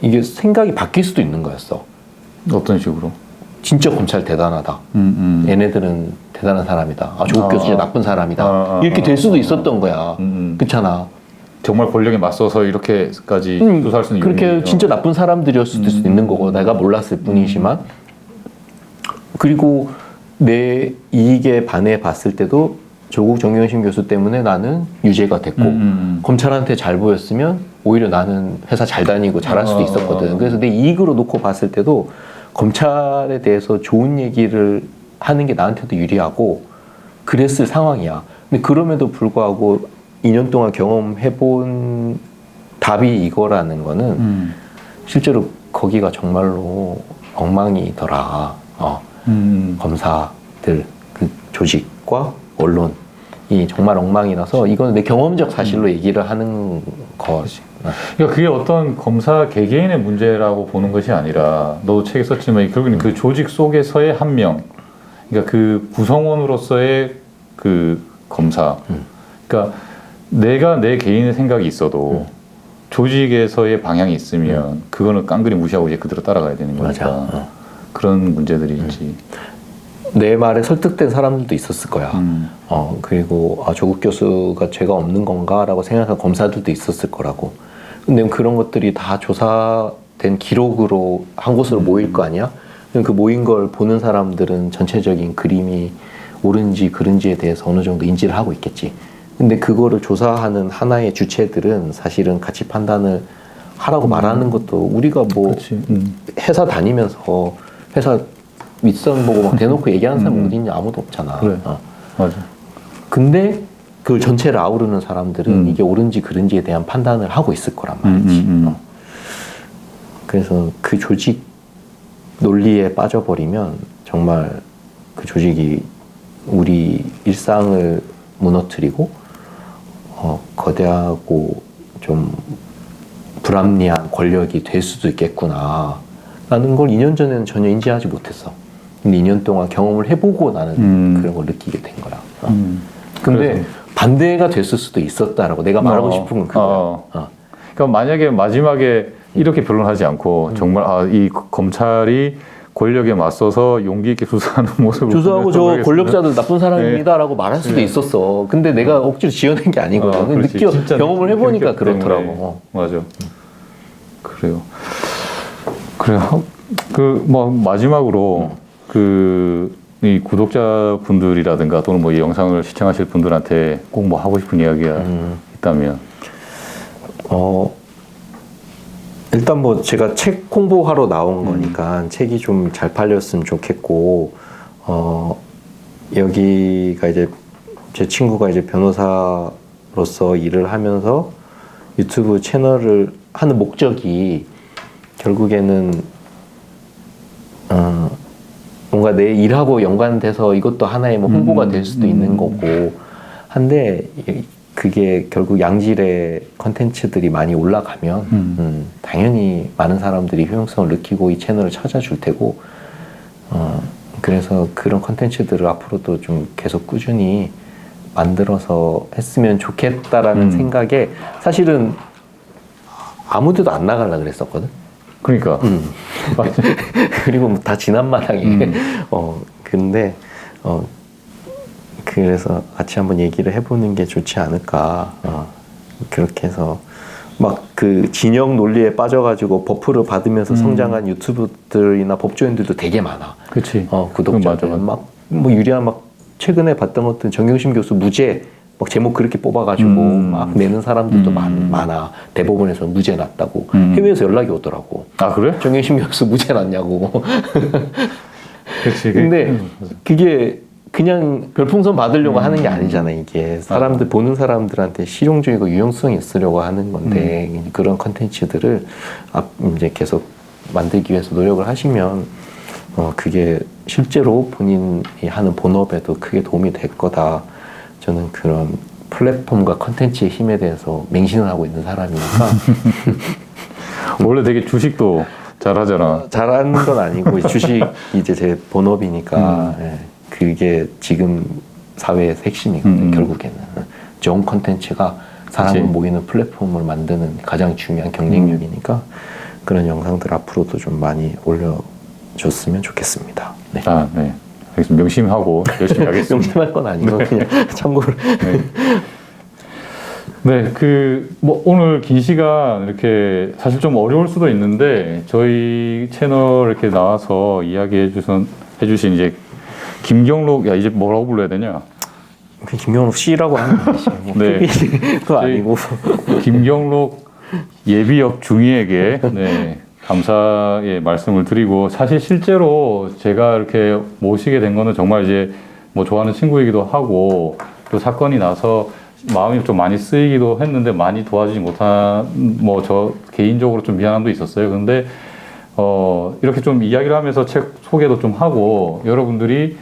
이게 생각이 바뀔 수도 있는 거였어. 어떤 식으로? 진짜 검찰 대단하다. 얘네들은 대단한 사람이다. 아, 조국 교수 진짜 나쁜 사람이다. 이렇게 될 수도 있었던 거야. 그렇잖아. 정말 권력에 맞서서 이렇게까지 조사할 수는 그렇게 있는 진짜 나쁜 사람들이었을 수도 있는 거고 내가 몰랐을 뿐이지만 그리고 내 이익에 반해 봤을 때도 조국 정경심 교수 때문에 나는 유죄가 됐고 검찰한테 잘 보였으면 오히려 나는 회사 잘 다니고 잘할 수도 있었거든. 그래서 내 이익으로 놓고 봤을 때도 검찰에 대해서 좋은 얘기를 하는 게 나한테도 유리하고 그랬을 상황이야. 근데 그럼에도 불구하고 2년 동안 경험해본 답이 이거라는 거는 실제로 거기가 정말로 엉망이더라. 검사들, 그 조직과 언론이 정말 엉망이라서 이건 내 경험적 사실로 얘기를 하는 거지. 그러니까 그게 어떤 검사 개개인의 문제라고 보는 것이 아니라 너도 책에 썼지만 결국에는 그 조직 속에서의 한 명, 그러니까 그 구성원으로서의 그 검사, 그러니까 내가 내 개인의 생각이 있어도 조직에서의 방향이 있으면 그거는 깡그리 무시하고 이제 그대로 따라가야 되는 거니까 맞아. 그런 문제들이 있지. 내 말에 설득된 사람들도 있었을 거야. 그리고 아, 조국 교수가 죄가 없는 건가라고 생각한 검사들도 있었을 거라고. 근데 그런 것들이 다 조사된 기록으로 한 곳으로 모일 거 아니야? 그 모인 걸 보는 사람들은 전체적인 그림이 옳은지 그른지에 대해서 어느 정도 인지를 하고 있겠지. 근데 그거를 조사하는 하나의 주체들은 사실은 같이 판단을 하라고 말하는 것도 우리가 뭐 회사 다니면서 회사 윗선 보고 막 대놓고 얘기하는 사람 어디 있냐? 아무도 없잖아. 그래. 맞아. 근데 그걸 전체를 아우르는 사람들은 이게 옳은지 그른지에 대한 판단을 하고 있을 거란 말이지. 그래서 그 조직 논리에 빠져버리면 정말 그 조직이 우리 일상을 무너뜨리고 거대하고 좀 불합리한 권력이 될 수도 있겠구나 라는 걸 2년 전에는 전혀 인지하지 못했어. 근데 2년 동안 경험을 해보고 나는 그런 걸 느끼게 된 거라. 근데 그래서. 반대가 됐을 수도 있었다라고 내가 말하고 싶은 건 그거야. 그러니까 만약에 마지막에 이렇게 변론하지 않고 정말 이 검찰이 권력에 맞서서 용기 있게 조사하는 모습을 조사하고 저 권력자들 나쁜 사람입니다라고 말할 수도 있었어. 근데 내가 억지로 지어낸 게 아니거든. 그렇지. 경험을 해보니까 그렇더라고. 맞아. 그래요. 그래요. 그 뭐 마지막으로 이 구독자분들이라든가 또는 뭐 이 영상을 시청하실 분들한테 꼭 뭐 하고 싶은 이야기가 있다면 일단 뭐 제가 책 홍보하러 나온 거니까 책이 좀 잘 팔렸으면 좋겠고 여기가 이제 제 친구가 이제 변호사로서 일을 하면서 유튜브 채널을 하는 목적이 결국에는 뭔가 내 일하고 연관돼서 이것도 하나의 뭐 홍보가 될 수도 있는 거고 한데 그게 결국 양질의 컨텐츠들이 많이 올라가면 당연히 많은 사람들이 효용성을 느끼고 이 채널을 찾아줄 테고 그래서 그런 컨텐츠들을 앞으로도 좀 계속 꾸준히 만들어서 했으면 좋겠다라는 생각에 사실은 아무 데도 안 나가려고 그랬었거든. 그러니까 그리고 다 지난 마당에 근데 그래서 같이 한번 얘기를 해보는 게 좋지 않을까 그렇게 해서 막 그 진영 논리에 빠져가지고 버프를 받으면서 성장한 유튜브들이나 법조인들도 되게 많아. 그렇지. 구독자들 맞아. 막뭐 유리한 막 최근에 봤던 것들 정경심 교수 무죄 막 제목 그렇게 뽑아가지고 막 내는 사람들도 많아. 대법원에서 무죄 났다고 해외에서 연락이 오더라고. 아 그래? 정경심 교수 무죄 났냐고. 그렇지. 근데 그게 그냥 별풍선 받으려고 하는 게 아니잖아. 이게 사람들 보는 사람들한테 실용적이고 유용성이 있으려고 하는 건데 그런 컨텐츠들을 이제 계속 만들기 위해서 노력을 하시면 그게 실제로 본인이 하는 본업에도 크게 도움이 될 거다. 저는 그런 플랫폼과 컨텐츠의 힘에 대해서 맹신을 하고 있는 사람이니까 원래 되게 주식도 잘하잖아. 잘하는 건 아니고 주식 이제 제 본업이니까 예, 그게 지금 사회의 핵심이거든요. 결국에는 좋은 컨텐츠가 사람을 그치. 모이는 플랫폼을 만드는 가장 중요한 경쟁력이니까 그런 영상들 앞으로도 좀 많이 올려줬으면 좋겠습니다. 네. 아, 네. 알겠습니다. 명심하고 열심히 하겠습니다. 명심할 건 아니고 그냥 참고로. 네, 뭐, 오늘 긴 시간 이렇게 사실 좀 어려울 수도 있는데, 저희 채널 이렇게 나와서 해주신 이제, 김경록, 이제 뭐라고 불러야 되냐? 김경록 씨라고 하는 거지. 뭐 네. 그거 아니고. 김경록 예비역 중위에게, 네, 감사의 말씀을 드리고, 사실 실제로 제가 이렇게 모시게 된 거는 정말 이제 뭐 좋아하는 친구이기도 하고, 또 사건이 나서 마음이 좀 많이 쓰이기도 했는데 많이 도와주지 못한 뭐 저 개인적으로 좀 미안함도 있었어요. 근데 이렇게 좀 이야기를 하면서 책 소개도 좀 하고 여러분들이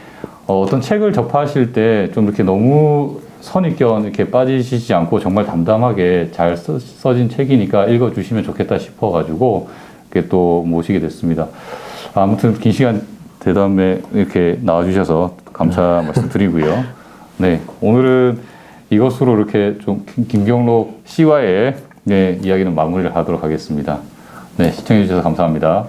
어떤 책을 접하실 때 좀 이렇게 너무 선입견 이렇게 빠지시지 않고 정말 담담하게 잘 써진 책이니까 읽어주시면 좋겠다 싶어가지고 이렇게 또 모시게 됐습니다. 아무튼 긴 시간 대담에 이렇게 나와주셔서 감사 말씀드리고요. 네, 오늘은 이것으로 이렇게 좀 김경록 씨와의 네, 이야기는 마무리를 하도록 하겠습니다. 네, 시청해주셔서 감사합니다.